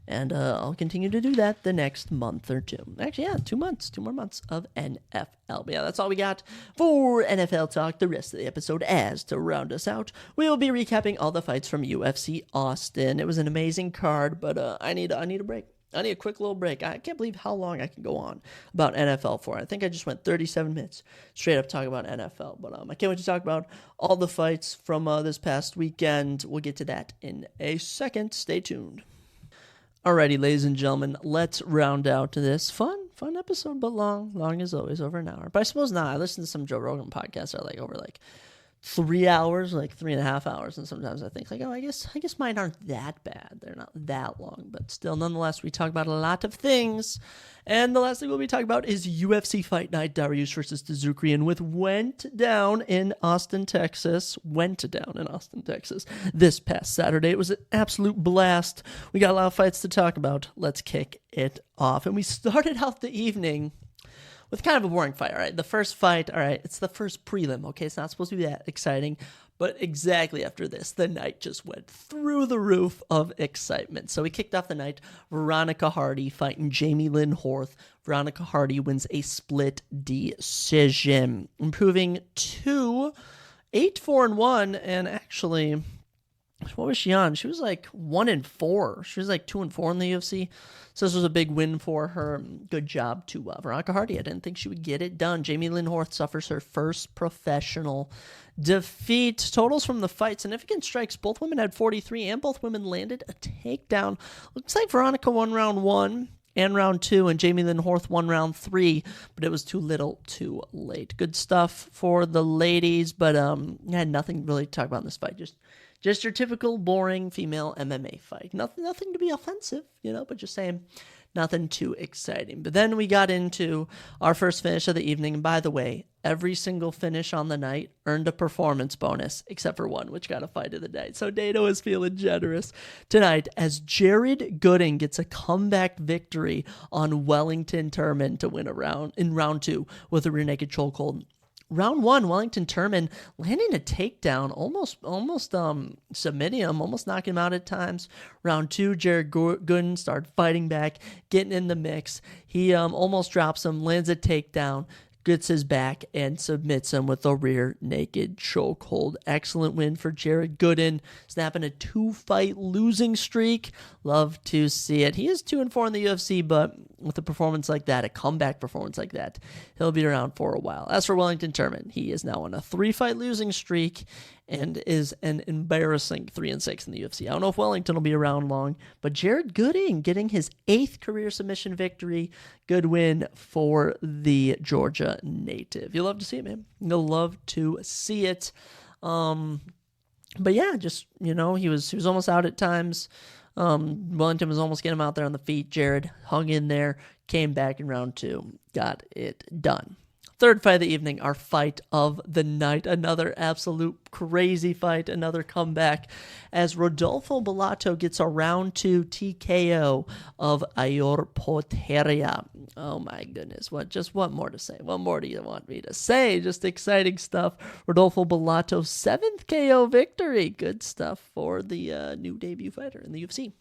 [SPEAKER 1] And I'll continue to do that the next month or two. Actually, 2 months. 2 more months of NFL. But yeah, that's all we got for NFL Talk. The rest of the episode, as to round us out, we will be recapping all the fights from UFC Austin. It was an amazing card, but I need a break. I need a quick little break. I can't believe how long I can go on about NFL for. I think I just went 37 minutes straight up talking about NFL. But I can't wait to talk about all the fights from this past weekend. We'll get to that in a second. Stay tuned. Alrighty, ladies and gentlemen, let's round out this fun episode, but long as always, over an hour. But I suppose not. I listen to some Joe Rogan podcasts that are over 3 hours, 3.5 hours, and sometimes I think I guess mine aren't that bad. They're not that long, but still, nonetheless, we talk about a lot of things. And the last thing we'll be talking about is UFC Fight Night, Dariush versus Tazukrian, went down in Austin, Texas. This past Saturday. It was an absolute blast. We got a lot of fights to talk about. Let's kick it off. And we started out the evening with kind of a boring fight, all right? The first fight, all right, it's the first prelim, okay? It's not supposed to be that exciting, but exactly after this, the night just went through the roof of excitement. So we kicked off the night, Veronica Hardy fighting Jamie Lynn Horth. Veronica Hardy wins a split decision, improving to 8-4-1, and actually what was she on? She was like 1-4. She was like 2-4 in the UFC. So this was a big win for her. Good job to Veronica Hardy. I didn't think she would get it done. Jamie Lynn Horth suffers her first professional defeat. Totals from the fight: significant strikes. Both women had 43, and both women landed a takedown. Looks like Veronica won round 1 and round 2, and Jamie Lynn Horth won round 3, but it was too little too late. Good stuff for the ladies, but had nothing really to talk about in this fight. Just your typical boring female MMA fight. Nothing to be offensive, but just saying, nothing too exciting. But then we got into our first finish of the evening. And by the way, every single finish on the night earned a performance bonus, except for one, which got a fight of the night. So Dana was feeling generous tonight as Jared Gooden gets a comeback victory on Wellington Turman to win a round in round 2 with a rear naked chokehold. Round 1, Wellington Turman landing a takedown, almost submitting him, almost knocking him out at times. Round 2, Jared Gooden started fighting back, getting in the mix. He almost drops him, lands a takedown, gets his back, and submits him with a rear naked chokehold. Excellent win for Jared Gooden, snapping a 2-fight losing streak. Love to see it. He is 2-4 in the UFC, but with a performance like that, a comeback performance like that, he'll be around for a while. As for Wellington Turman, he is now on a 3-fight losing streak and is an embarrassing 3-6 in the UFC. I don't know if Wellington will be around long, but Jared Gooden getting his 8th career submission victory. Good win for the Georgia native. You'll love to see it, man. You'll love to see it. But yeah, just, he was almost out at times. Wellington was almost getting him out there on the feet. Jared hung in there, came back in round 2, got it done. Third fight of the evening, our fight of the night. Another absolute crazy fight, another comeback, as Rodolfo Bellato gets a round 2 TKO of Aior Poteria. Oh my goodness, what more to say? What more do you want me to say? Just exciting stuff. Rodolfo Bellato's 7th KO victory. Good stuff for the new debut fighter in the UFC.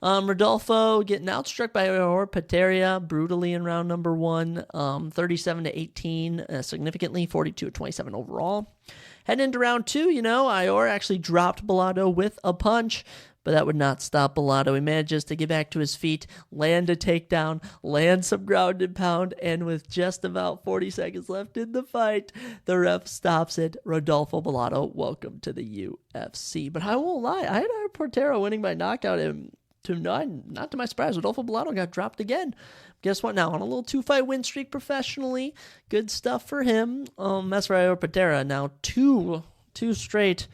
[SPEAKER 1] Rodolfo getting outstruck by Aior Poteria brutally in round number 1, 37-18, significantly 42-27 overall. Heading into round 2, Aior actually dropped Bellato with a punch, but that would not stop Bellato. He manages to get back to his feet, land a takedown, land some ground and pound, and with just about 40 seconds left in the fight, the ref stops it. Rodolfo Bellato, welcome to the UFC. But I won't lie, I had Aior Poteria winning by knockout, and not to my surprise, Rodolfo Bellato got dropped again. Guess what now? On a little 2-fight win streak professionally. Good stuff for him. That's for Aior Poteria. Now two straight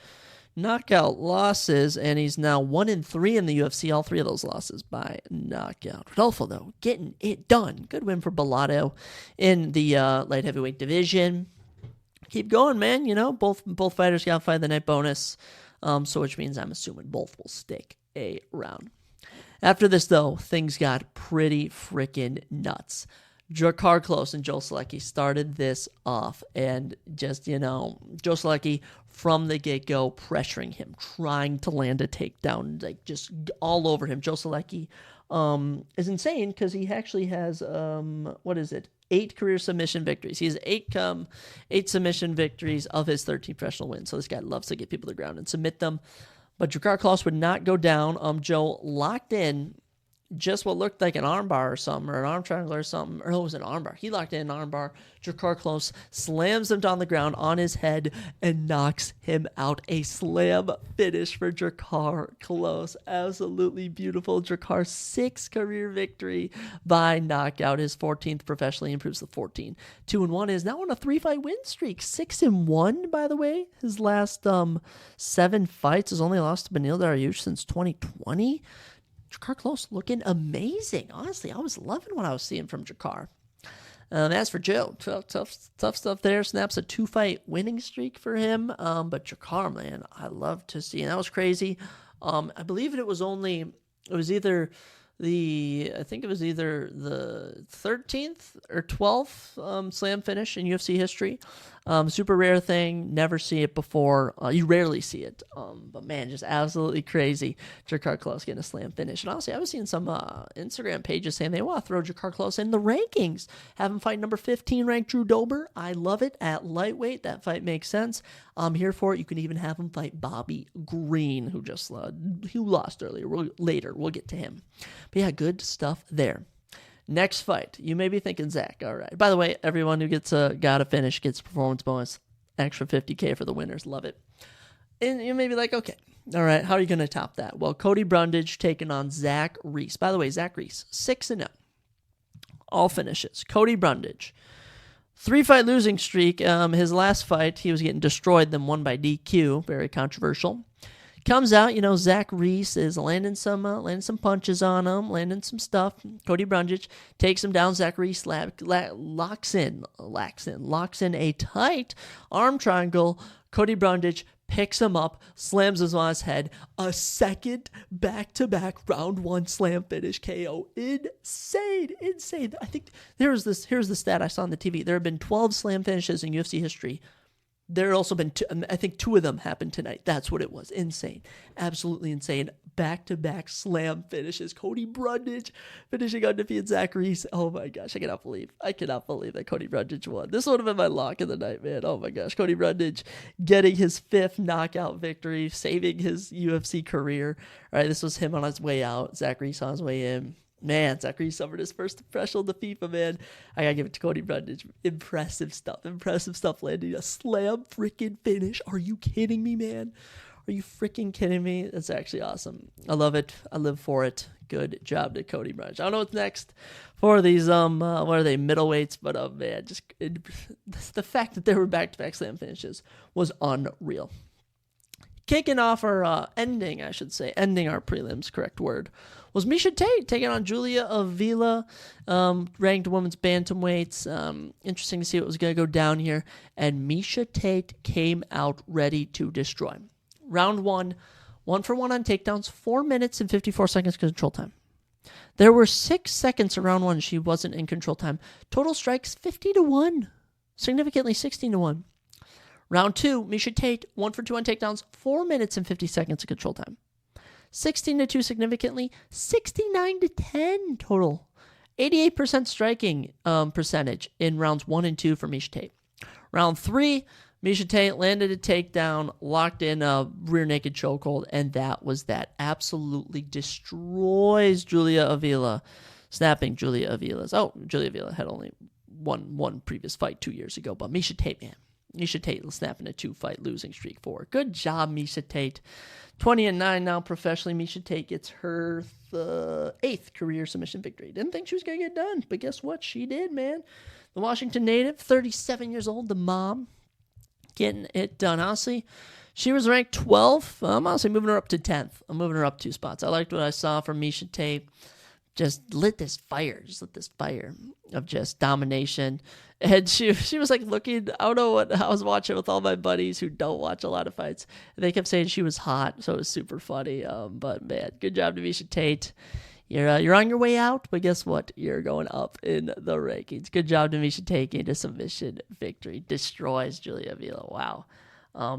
[SPEAKER 1] knockout losses, and he's now 1-3 in the UFC. All 3 of those losses by knockout. Rodolfo, though, getting it done. Good win for Bellato in the light heavyweight division. Keep going, man. Both fighters got fight of the night bonus, so which means I'm assuming both will stick around. After this, though, things got pretty freaking nuts. Drakkar Klose and Joe Solecki started this off, and just, Joe Solecki from the get-go pressuring him, trying to land a takedown, like just all over him. Joe Solecki is insane because he actually has, 8 career submission victories. He has 8 submission victories of his 13 professional wins. So this guy loves to get people to the ground and submit them. But Drakkar Klose would not go down. Joe locked in just what looked like an armbar or something, or an arm triangle or something, or it was an armbar. He locked in an armbar. Drakkar Klose slams him down the ground on his head and knocks him out. A slam finish for Drakkar Klose. Absolutely beautiful. Drakkar's 6th career victory by knockout. His 14th professionally, improves to 14. 2-1 is now on a 3-fight win streak. 6-1, by the way. His last 7 fights has only lost to Beneil Dariush since 2020. Drakkar Klose looking amazing. Honestly, I was loving what I was seeing from Drakkar. As for Joe, tough stuff there. Snaps a 2-fight winning streak for him. But Drakkar, man, I love to see. And that was crazy. I believe it was either the 13th or 12th slam finish in UFC history. Super rare thing. Never see it before. You rarely see it. But man, just absolutely crazy. Jakar Close getting a slam finish. And honestly, I was seeing some Instagram pages saying they want to throw Jakar Close in the rankings. Have him fight number 15 ranked Drew Dober. I love it at lightweight. That fight makes sense. I'm here for it. You can even have him fight Bobby Green, who lost earlier. Later, we'll get to him. But yeah, good stuff there. Next fight, you may be thinking, Zach, all right. By the way, everyone who gets gotta finish gets performance bonus, extra $50K for the winners. Love it. And you may be like, okay, all right, how are you going to top that? Well, Cody Brundage taking on Zach Reese. By the way, Zach Reese, 6-0. All finishes. Cody Brundage, 3-fight losing streak. His last fight, he was getting destroyed, then won by DQ. Very controversial. Comes out, Zach Reese is landing some punches on him, landing some stuff. Cody Brundage takes him down. Zach Reese locks in a tight arm triangle. Cody Brundage picks him up, slams him on his head. A second back-to-back round 1 slam finish KO. Insane. I think here's the stat I saw on the TV. There have been 12 slam finishes in UFC history. There have also been, I think 2 of them happened tonight. That's what it was. Insane. Absolutely insane. Back-to-back slam finishes. Cody Brundage finishing undefeated Zach Reese. Oh my gosh, I cannot believe that Cody Brundage won. This would have been my lock of the night, man. Oh my gosh. Cody Brundage getting his 5th knockout victory, saving his UFC career. All right, this was him on his way out. Zach Reese on his way in. Man, Zach Reese suffered his first impression to FIFA, man. I gotta give it to Cody Brundage. Impressive stuff landing a slam freaking finish. Are you kidding me, man? Are you freaking kidding me? That's actually awesome. I love it. I live for it. Good job to Cody Brundage. I don't know what's next for these, what are they, middleweights? But, man, the fact that they were back-to-back slam finishes was unreal. Kicking off our, ending our prelims, correct word, was Miesha Tate taking on Julia Avila, ranked women's bantamweights. Interesting to see what was going to go down here. And Miesha Tate came out ready to destroy. Round 1, 1-for-1 on takedowns, 4 minutes and 54 seconds control time. There were 6 seconds around 1 she wasn't in control time. Total strikes 50-1, significantly 16-1. Round 2, Miesha Tate, 1-for-2 on takedowns, 4 minutes and 50 seconds of control time. 16-2 significantly, 69-10 total. 88% striking percentage in rounds 1 and 2 for Miesha Tate. Round 3, Miesha Tate landed a takedown, locked in a rear naked chokehold, and that was that. Absolutely destroys Julia Avila, snapping Julia Avila's. Oh, Julia Avila had only one previous fight 2 years ago, but Miesha Tate, man. Miesha Tate snapping a 2-fight losing streak for her. Good job, Miesha Tate. 20-9 now professionally. Miesha Tate gets her 8th career submission victory. Didn't think she was going to get done, but guess what? She did, man. The Washington native, 37 years old, the mom, getting it done. Honestly, she was ranked 12th. I'm honestly moving her up to 10th. I'm moving her up 2 spots. I liked what I saw from Miesha Tate. Just lit this fire of just domination. And she was like looking, I don't know what, I was watching with all my buddies who don't watch a lot of fights. And they kept saying she was hot, so it was super funny. But man, good job to Miesha Tate. You're on your way out, but guess what? You're going up in the rankings. Good job to Miesha Tate getting a submission victory. Destroys Julia Avila. Wow.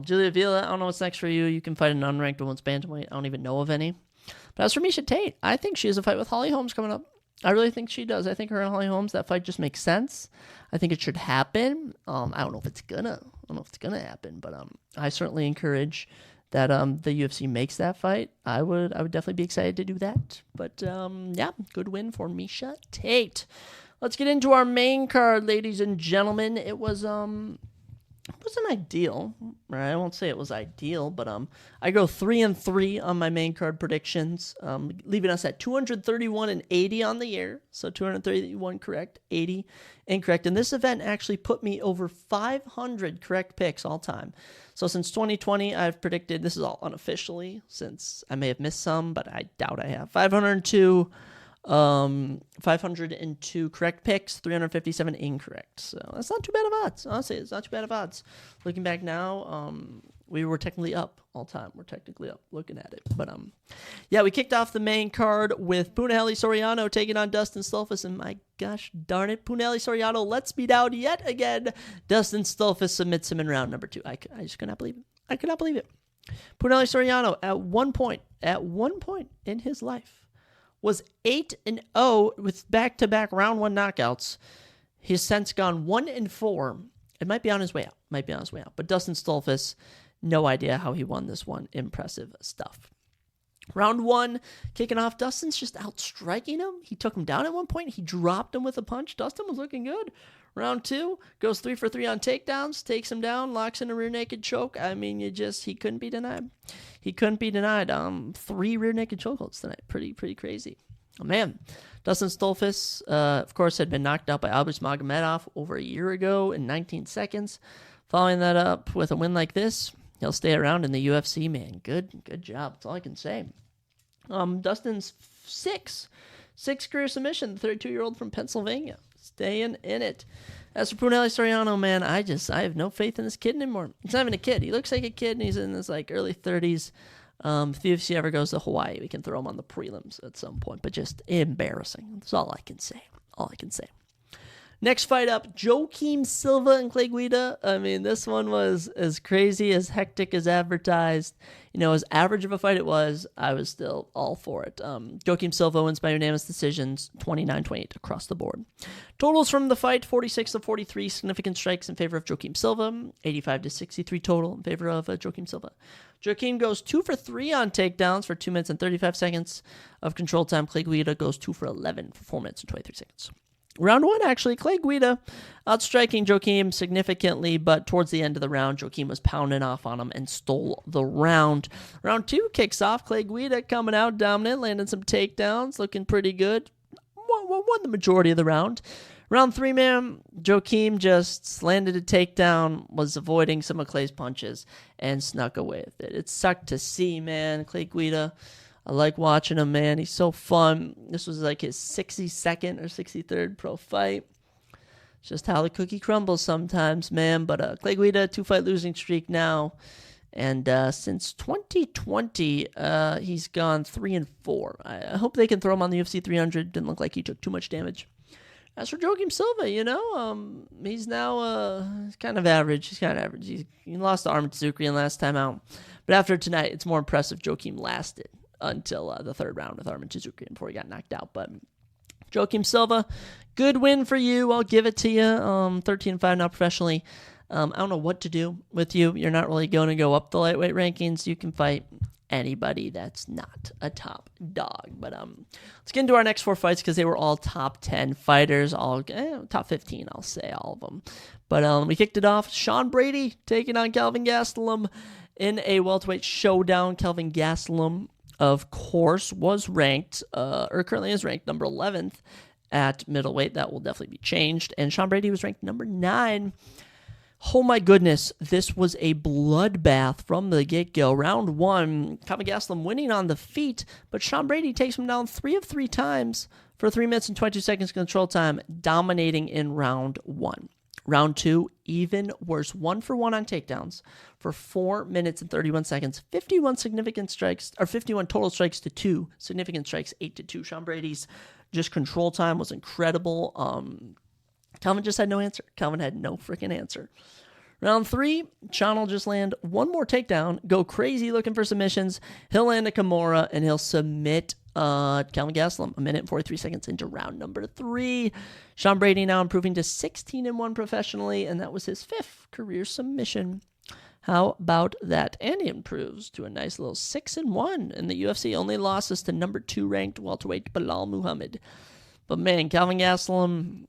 [SPEAKER 1] Julia Avila, I don't know what's next for you. You can fight an unranked women's bantamweight. I don't even know of any. But as for Miesha Tate, I think she has a fight with Holly Holmes coming up. I really think she does. I think her and Holly Holmes, that fight just makes sense. I think it should happen. I don't know if it's gonna happen, but I certainly encourage that the UFC makes that fight. I would definitely be excited to do that. But yeah, good win for Miesha Tate. Let's get into our main card, ladies and gentlemen. It wasn't ideal, right? I won't say it was ideal, but I go 3-3 on my main card predictions, leaving us at 231 and 80 on the year. So 231 correct, 80 incorrect. And this event actually put me over 500 correct picks all time. So since 2020, I've predicted, this is all unofficially, since I may have missed some, but I doubt I have, 502 correct picks, 357 incorrect. So that's not too bad of odds. Honestly, it's not too bad of odds. Looking back now, We were technically up all time. We're technically up looking at it. But, yeah, we kicked off the main card with Punahele Soriano taking on Dustin Stolfus. And my gosh darn it, Punahele Soriano lets me down yet again. Dustin Stolfus submits him in round number 2. I just could not believe it. I could not believe it. Punahele Soriano, at one point in his life, was 8-0 with back-to-back round 1 knockouts. He's since gone 1-4. It might be on his way out. But Dustin Stolfus, no idea how he won this one. Impressive stuff. Round 1, kicking off, Dustin's just outstriking him. He took him down at one point. He dropped him with a punch. Dustin was looking good. Round 2, goes 3 for 3 on takedowns, takes him down, locks in a rear naked choke. I mean, he couldn't be denied. 3 rear naked chokeholds tonight. Pretty crazy. Oh, man. Dustin Stolfus, of course, had been knocked out by Alberts Magomedov over a year ago in 19 seconds. Following that up with a win like this, he'll stay around in the UFC, man. Good job. That's all I can say. Dustin's six career submission, the 32-year-old from Pennsylvania, staying in it. As for Punahele Soriano, man, I have no faith in this kid anymore. He's not even a kid. He looks like a kid, and he's in his early 30s. If the UFC ever goes to Hawaii, we can throw him on the prelims at some point, but just embarrassing. That's all I can say. Next fight up, Joaquim Silva and Clay Guida. I mean, this one was as crazy, as hectic as advertised. As average of a fight it was, I was still all for it. Joaquim Silva wins by unanimous decisions, 29-28 across the board. Totals from the fight, 46-43, significant strikes in favor of Joaquim Silva, 85-63 total in favor of Joaquim Silva. Joaquim goes 2 for 3 on takedowns for 2 minutes and 35 seconds of control time. Clay Guida goes 2 for 11 for 4 minutes and 23 seconds. Round 1, actually, Clay Guida outstriking Joaquim significantly, but towards the end of the round, Joaquim was pounding off on him and stole the round. Round 2 kicks off. Clay Guida coming out dominant, landing some takedowns, looking pretty good. Won the majority of the round. Round 3, man, Joaquim just landed a takedown, was avoiding some of Clay's punches, and snuck away with it. It sucked to see, man. Clay Guida, I like watching him, man. He's so fun. This was like his 62nd or 63rd pro fight. It's just how the cookie crumbles sometimes, man. But Clay Guida, 2-fight losing streak now. And since 2020, he's gone 3-4. I hope they can throw him on the UFC 300. Didn't look like he took too much damage. As for Joaquim Silva, he's now kind of average. He's kind of average. He lost to Arman Tsukrian last time out. But after tonight, it's more impressive Joaquim lasted until the third round with Arman Tsukrian before he got knocked out. But Joaquim Silva, good win for you. I'll give it to you. 13-5 now professionally. I don't know what to do with you. You're not really going to go up the lightweight rankings. You can fight anybody that's not a top dog. But let's get into our next 4 fights because they were all top 10 fighters, all top 15, I'll say, all of them. But we kicked it off. Sean Brady taking on Kelvin Gastelum in a welterweight showdown. Kelvin Gastelum, of course, was ranked, or currently is ranked number 11th at middleweight. That will definitely be changed. And Sean Brady was ranked number 9. Oh my goodness, this was a bloodbath from the get-go. Round 1, Kelvin Gastelum winning on the feet, but Sean Brady takes him down 3 of 3 times for 3 minutes and 22 seconds control time, dominating in round 1. Round 2, even worse, 1 for 1 on takedowns for 4 minutes and 31 seconds. 51 significant strikes, or 51 total strikes to 2 significant strikes, 8-2. Sean Brady's just control time was incredible. Calvin just had no answer. Calvin had no freaking answer. Round 3, Sean will just land one more takedown, go crazy looking for submissions. He'll land a Kimura, and he'll submit Kelvin Gastelum 1 minute and 43 seconds into round number 3. Sean Brady now improving to 16-1 professionally, and that was his 5th career submission. How about that? And he improves to a nice little 6-1 in the UFC. Only losses to number 2 ranked welterweight Bilal Muhammad. But man, Kelvin Gastelum,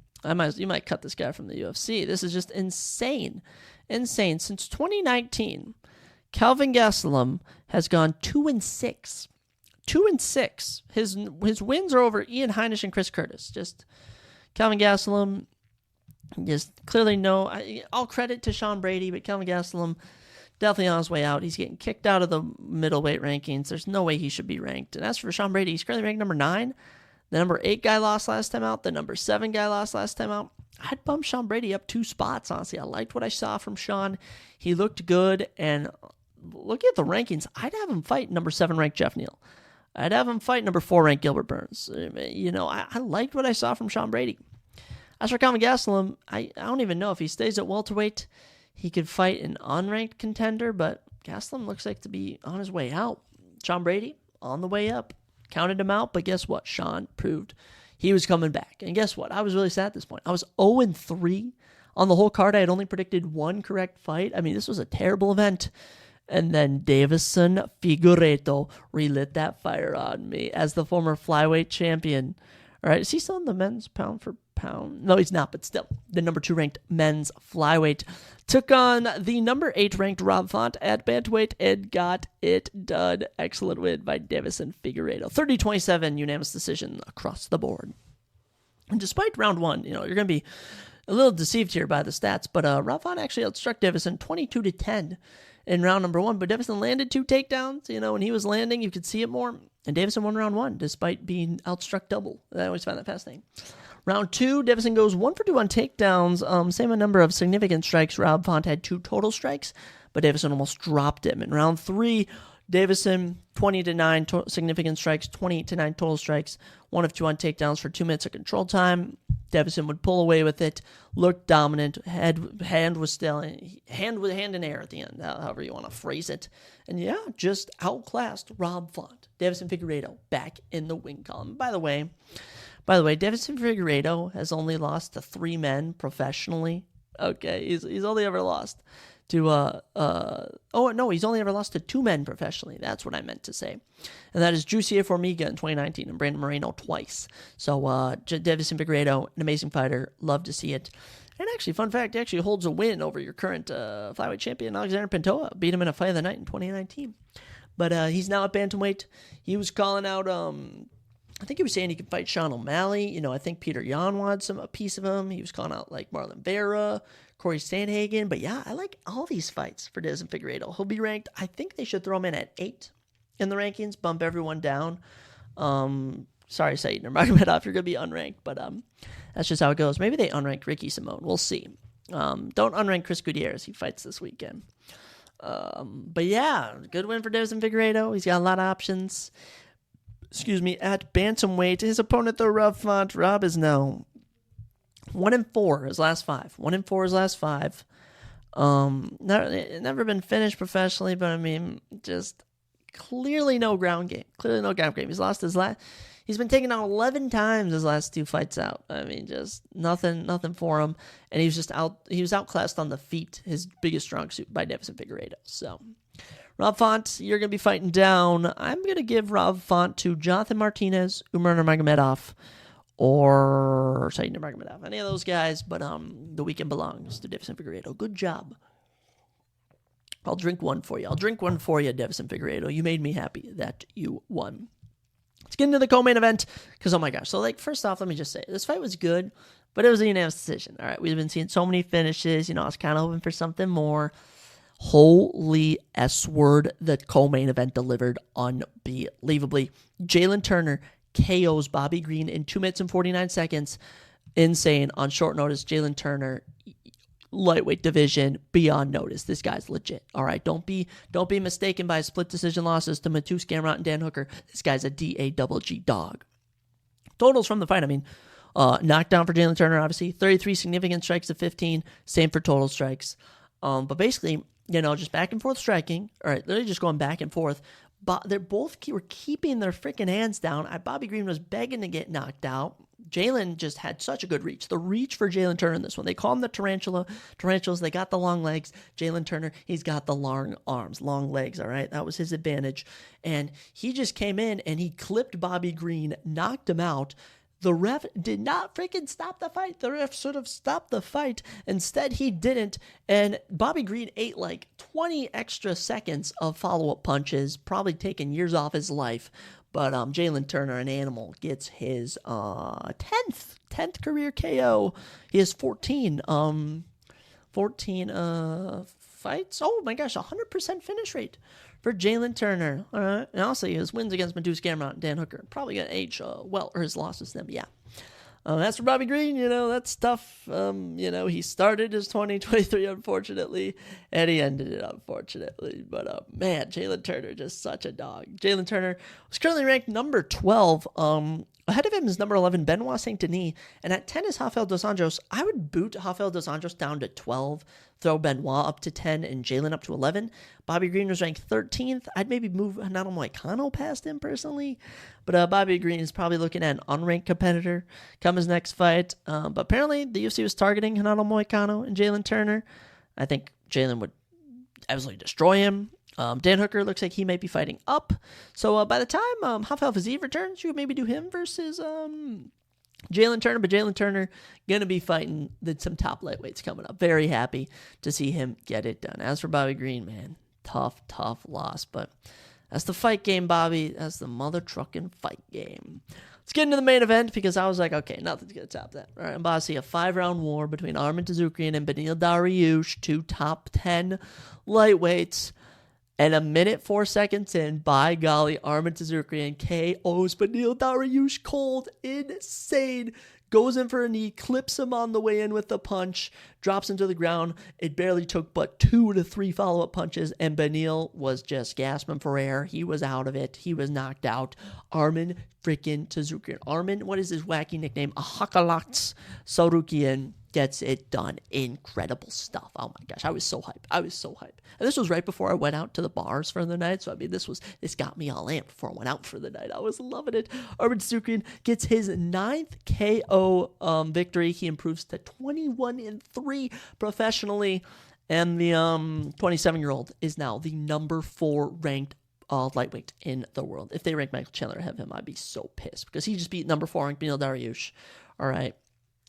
[SPEAKER 1] you might cut this guy from the UFC. This is just insane. Insane. Since 2019, Kelvin Gastelum has gone 2-6. 2-6. His wins are over Ian Heinisch and Chris Curtis. Just Kelvin Gastelum, just clearly all credit to Sean Brady, but Kelvin Gastelum definitely on his way out. He's getting kicked out of the middleweight rankings. There's no way he should be ranked. And as for Sean Brady, he's currently ranked number 9. The number 8 guy lost last time out. The number 7 guy lost last time out. I'd bump Sean Brady up 2 spots, honestly. I liked what I saw from Sean. He looked good, and looking at the rankings, I'd have him fight number 7 ranked Jeff Neal. I'd have him fight number 4 ranked Gilbert Burns. I liked what I saw from Sean Brady. As for Calvin Gastelum, I don't even know if he stays at welterweight. He could fight an unranked contender, but Gastelum looks like to be on his way out. Sean Brady, on the way up. Counted him out, but guess what? Sean proved he was coming back. And guess what? I was really sad at this point. I was 0-3 on the whole card. I had only predicted 1 correct fight. I mean, this was a terrible event. And then Davison Figueiredo relit that fire on me as the former flyweight champion. All right, is he still in the men's pound for pound? No, he's not, but still. The number 2 ranked men's flyweight took on the number 8 ranked Rob Font at bantamweight and got it done. Excellent win by Davison Figueiredo. 30-27 unanimous decision across the board. And despite round 1, you're going to be a little deceived here by the stats, but Rob Font actually outstruck Davison 22-10 in round number 1, but Davison landed 2 takedowns. When he was landing, you could see it more. And Davison won round 1, despite being outstruck double. I always find that fascinating. Round 2, Davison goes 1 for 2 on takedowns. Same number of significant strikes. Rob Font had 2 total strikes, but Davison almost dropped him. In round 3, Davison 20-9 significant strikes, 28-9 total strikes, 1 of 2 on takedowns for 2 minutes of control time. Davison would pull away with it, looked dominant, hand was still hand in air at the end, however you want to phrase it. And yeah, just outclassed Rob Font. Davison Figueiredo back in the win column. By the way, Davison Figueiredo has only lost to 3 men professionally. Okay, he's only ever lost to he's only ever lost to 2 men professionally. That's what I meant to say. And that is Jussier Formiga in 2019 and Brandon Moreno twice. So Davison Figueiredo, an amazing fighter. Love to see it. And actually, fun fact, he actually holds a win over your current flyweight champion, Alexander Pantoja. Beat him in a fight of the night in 2019. But he's now at bantamweight. He was calling out, I think he was saying he could fight Sean O'Malley. I think Peter Yan wanted a piece of him. He was calling out like Marlon Vera, Corey Sandhagen. But yeah, I like all these fights for Davison Figueiredo. He'll be ranked, I think they should throw him in at 8 in the rankings, bump everyone down. Sorry, Said Nurmagomedov, you're going to be unranked, but that's just how it goes. Maybe they unranked Ricky Simone. We'll see. Don't unrank Chris Gutierrez. He fights this weekend. But yeah, good win for Davison Figueiredo. He's got a lot of options. At bantamweight. His opponent, though, Rob Font. Rob is now 1-4 his last 5. 1-4 his last 5. Never been finished professionally, but I mean, just clearly no ground game. He's lost his last. He's been taken out 11 times his last 2 fights out. I mean, just nothing for him. And he was outclassed on the feet, his biggest strong suit, by Davison Figueiredo. So, Rob Font, you're going to be fighting down. I'm going to give Rob Font to Jonathan Martinez, Umar Nurmagomedov, or Said Nurmagomedov. Any of those guys, but the weekend belongs to Davison Figueiredo. Good job. I'll drink one for you. Davison Figueiredo. You made me happy that you won. Let's get into the co-main event, because, oh my gosh. So, first off, let me just say, this fight was good, but it was a unanimous decision. All right, we've been seeing so many finishes. I was kind of hoping for something more. Holy S-word, the co-main event delivered unbelievably. Jalen Turner KOs Bobby Green in 2 minutes and 49 seconds. Insane. On short notice, Jalen Turner, lightweight division, beyond notice. This guy's legit. All right, don't be mistaken by split decision losses to Matus Gamrot and Dan Hooker. This guy's a DAGG dog. Totals from the fight, knockdown for Jalen Turner, obviously. 33 significant strikes to 15. Same for total strikes. But basically, just back and forth striking. All right, literally just going back and forth. But they both were keeping their freaking hands down. Bobby Green was begging to get knocked out. Jalen just had such a good reach. The reach for Jalen Turner in this one. They call him the tarantula. Tarantulas, they got the long legs. Jalen Turner, he's got the long arms, long legs, all right? That was his advantage. And he just came in and he clipped Bobby Green, knocked him out. The ref did not freaking stop the fight. The ref should have stopped the fight. Instead, he didn't. And Bobby Green ate 20 extra seconds of follow-up punches, probably taking years off his life. But Jalen Turner, an animal, gets his 10th career KO. He has 14 fights. Oh my gosh, 100% finish rate for Jalen Turner. All right. And also his wins against Matus Gamrot and Dan Hooker. Probably going to age well, or his losses to them, yeah. As for Bobby Green, that's tough. He started his 2023, unfortunately, and he ended it, unfortunately. But, man, Jalen Turner, just such a dog. Jalen Turner was currently ranked number 12. Ahead of him is number 11, Benoit Saint Denis. And at 10 is Rafael dos Anjos. I would boot Rafael dos Anjos down to 12, throw Benoit up to 10, and Jalen up to 11. Bobby Green was ranked 13th. I'd maybe move Renato Moicano past him personally. But Bobby Green is probably looking at an unranked competitor come his next fight. But apparently the UFC was targeting Renato Moicano and Jalen Turner. I think Jalen would absolutely destroy him. Dan Hooker looks like he might be fighting up. So by the time Rafael Fiziev returns, you would maybe do him versus Jalen Turner. But Jalen Turner going to be fighting some top lightweights coming up. Very happy to see him get it done. As for Bobby Green, man, tough loss. But that's the fight game, Bobby. That's the mother trucking fight game. Let's get into the main event because I was like, okay, nothing's going to top that. All right, I'm about to see a 5-round war between Arman Tsarukyan and Beneil Dariush, 2 top 10 lightweights. And a minute, 4 seconds in, by golly, Arman Tsarukyan KOs Beneil Dariush cold, insane. Goes in for a knee, clips him on the way in with a punch, drops him to the ground. It barely took but 2 to 3 follow-up punches, and Beneil was just gasping for air. He was out of it. He was knocked out. Arman freaking Tsarukyan. Arman, what is his wacky nickname? Ahakalats Tsarukyan gets it done. Incredible stuff. Oh my gosh, I was so hyped. And this was right before I went out to the bars for the night. So I mean, this got me all amped before I went out for the night. I was loving it. Arman Tsarukyan gets his 9th KO victory. He improves to 21-3 professionally, and the 27-year-old is now the number 4 ranked lightweight in the world. If they rank Michael Chandler ahead of him, I'd be so pissed because he just beat number 4 ranked Beneil Dariush. All right.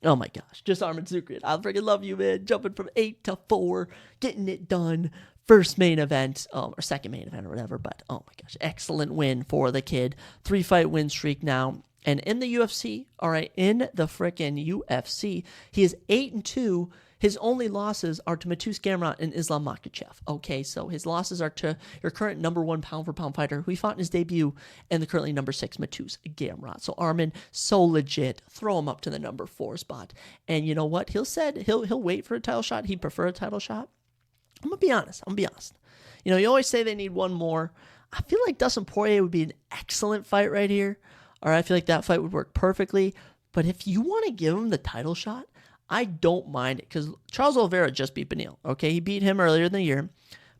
[SPEAKER 1] Oh my gosh, just Arman Tsarukyan. I freaking love you, man. Jumping from 8 to 4, getting it done. First main event, or second main event or whatever, but oh my gosh, excellent win for the kid. 3-fight win streak now. And in the UFC, all right, in the freaking UFC, he is 8-2. His only losses are to Mateusz Gamrot and Islam Makhachev. Okay, so his losses are to your current number 1 pound-for-pound fighter who he fought in his debut, and the currently number 6 Mateusz Gamrot. So Arman, so legit, throw him up to the number 4 spot. And you know what? He'll wait for a title shot. He'd prefer a title shot. I'm gonna be honest. You always say they need one more. I feel like Dustin Poirier would be an excellent fight right here. All right, I feel like that fight would work perfectly. But if you want to give him the title shot, I don't mind it because Charles Oliveira just beat Beneil. Okay, he beat him earlier in the year,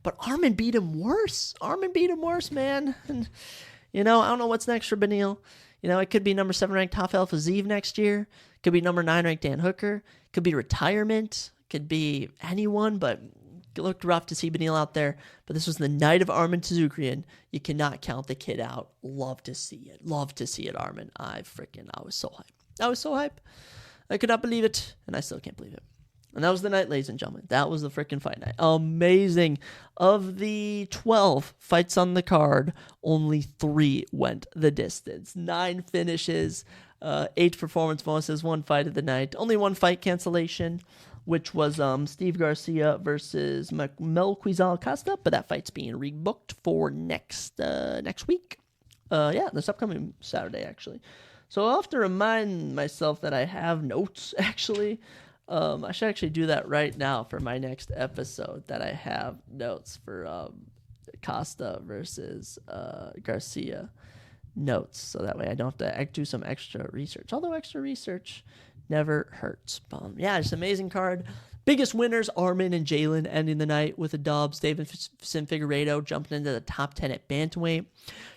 [SPEAKER 1] but Arman beat him worse. Man. And, I don't know what's next for Beneil. It could be number 7 ranked Rafael Fiziev next year. Could be number 9 ranked Dan Hooker. Could be retirement. Could be anyone, but it looked rough to see Beneil out there. But this was the night of Arman Tsarukyan. You cannot count the kid out. Love to see it, Arman. I was so hyped. I could not believe it, and I still can't believe it. And that was the night, ladies and gentlemen. That was the freaking fight night. Amazing. Of the 12 fights on the card, only 3 went the distance. 9 finishes, 8 performance bonuses, 1 fight of the night. Only 1 fight cancellation, which was Steve Garcia versus Melquizal Costa, but that fight's being rebooked for next week. This upcoming Saturday, actually. So I'll have to remind myself that I have notes, actually. I should actually do that right now for my next episode, that I have notes for Costa versus Garcia notes. So that way I don't have to do some extra research. Although extra research never hurts. Just amazing card. Biggest winners, Arman and Jalen ending the night with a dub. Stevenson Figueiredo jumping into the top 10 at bantamweight.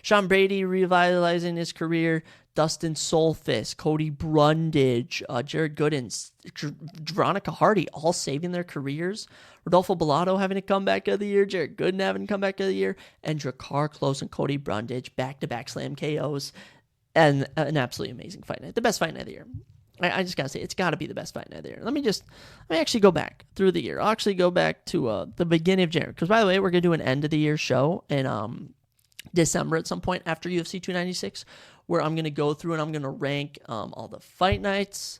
[SPEAKER 1] Sean Brady revitalizing his career. Dustin Solfis, Cody Brundage, Jared Gooden, Veronica Hardy, all saving their careers. Rodolfo Bellato having a comeback of the year. Jared Gooden having a comeback of the year. And Drakkar Klose and Cody Brundage back-to-back slam KOs. And an absolutely amazing fight night. The best fight night of the year. I just got to say, it's got to be the best fight night of the year. Let me actually go back through the year. I'll actually go back to the beginning of January. Because, by the way, we're going to do an end-of-the-year show in December at some point after UFC 296, where I'm going to go through and I'm going to rank all the fight nights,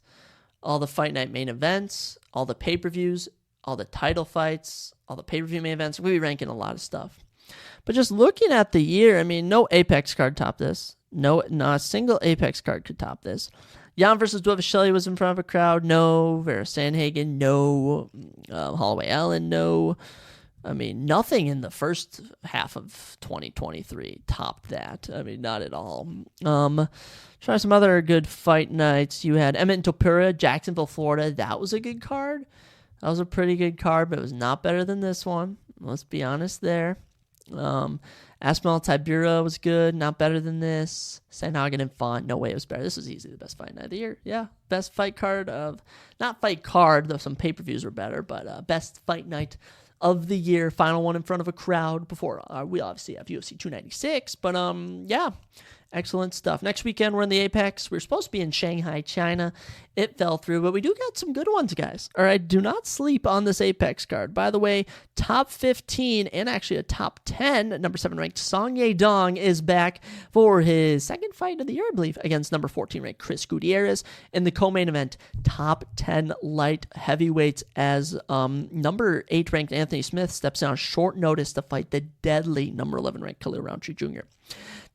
[SPEAKER 1] all the fight night main events, all the pay-per-views, all the title fights, all the pay-per-view main events. We'll be ranking a lot of stuff. But just looking at the year, I mean, no Apex card topped this. No, not a single Apex card could top this. Jan versus Dwevasheli was in front of a crowd. No. Vera Sandhagen, no. Holloway Allen, no. I mean, nothing in the first half of 2023 topped that. I mean, not at all. Try some other good fight nights. You had Emmett and Topura, Jacksonville, Florida. That was a good card. That was a pretty good card, but it was not better than this one. Let's be honest there. Aspinall Tibura was good, not better than this. Sandhagen and Font, no way it was better. This was easily the best fight night of the year. Yeah, best fight card of, not fight card, though some pay-per-views were better, but best fight night of the year. Final one in front of a crowd before we obviously have UFC 296, but yeah. Excellent stuff. Next weekend, we're in the Apex. We're supposed to be in Shanghai, China. It fell through, but we do got some good ones, guys. All right, do not sleep on this Apex card. By the way, top 15 and actually a top 10, number 7 ranked Song Yedong is back for his second fight of the year, I believe, against number 14 ranked Chris Gutierrez. In the co-main event, top 10 light heavyweights as number 8 ranked Anthony Smith steps down short notice to fight the deadly number 11 ranked Khalil Roundtree Jr.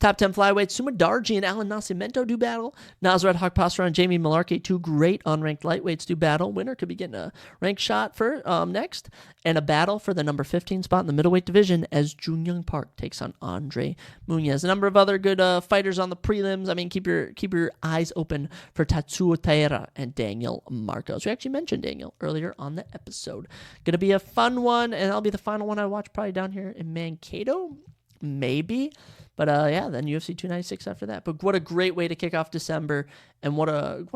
[SPEAKER 1] Top 10 flyweights, Suma Darji and Alan Nascimento do battle. Nasrat Haqpassar and Jamie Malarkey, 2 great unranked lightweights, do battle. Winner could be getting a ranked shot for next. And a battle for the number 15 spot in the middleweight division as Junyoung Park takes on Andre Muniz. A number of other good fighters on the prelims. I mean, keep your eyes open for Tatsuo Taira and Daniel Marcos. We actually mentioned Daniel earlier on the episode. Going to be a fun one, and that'll be the final one I watch probably down here in Mankato, maybe. But yeah, then UFC 296 after that. But what a great way to kick off December, and one of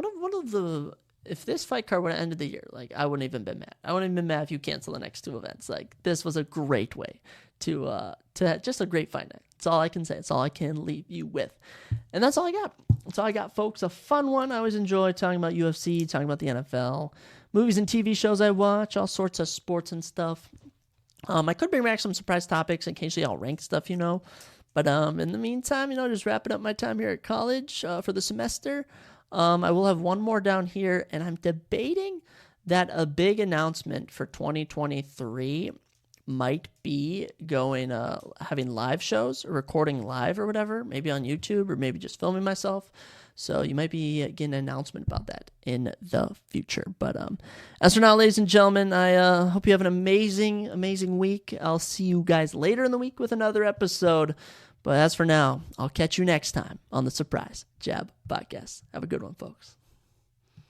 [SPEAKER 1] the, if this fight card would have ended the year, like, I wouldn't even been mad. I wouldn't even been mad if you cancel the next 2 events. Like, this was a great way to just a great fight night. That's all I can say. That's all I can leave you with. And that's all I got. That's all I got, folks. A fun one. I always enjoy talking about UFC, talking about the NFL, movies and TV shows I watch, all sorts of sports and stuff. I could bring back some surprise topics, and occasionally I'll rank stuff, But in the meantime, just wrapping up my time here at college for the semester. I will have one more down here, and I'm debating that a big announcement for 2023 might be going, having live shows or recording live or whatever, maybe on YouTube or maybe just filming myself. So you might be getting an announcement about that in the future. But as for now, ladies and gentlemen, I hope you have an amazing, amazing week. I'll see you guys later in the week with another episode. But as for now, I'll catch you next time on the Surprise Jab Podcast. Have a good one, folks.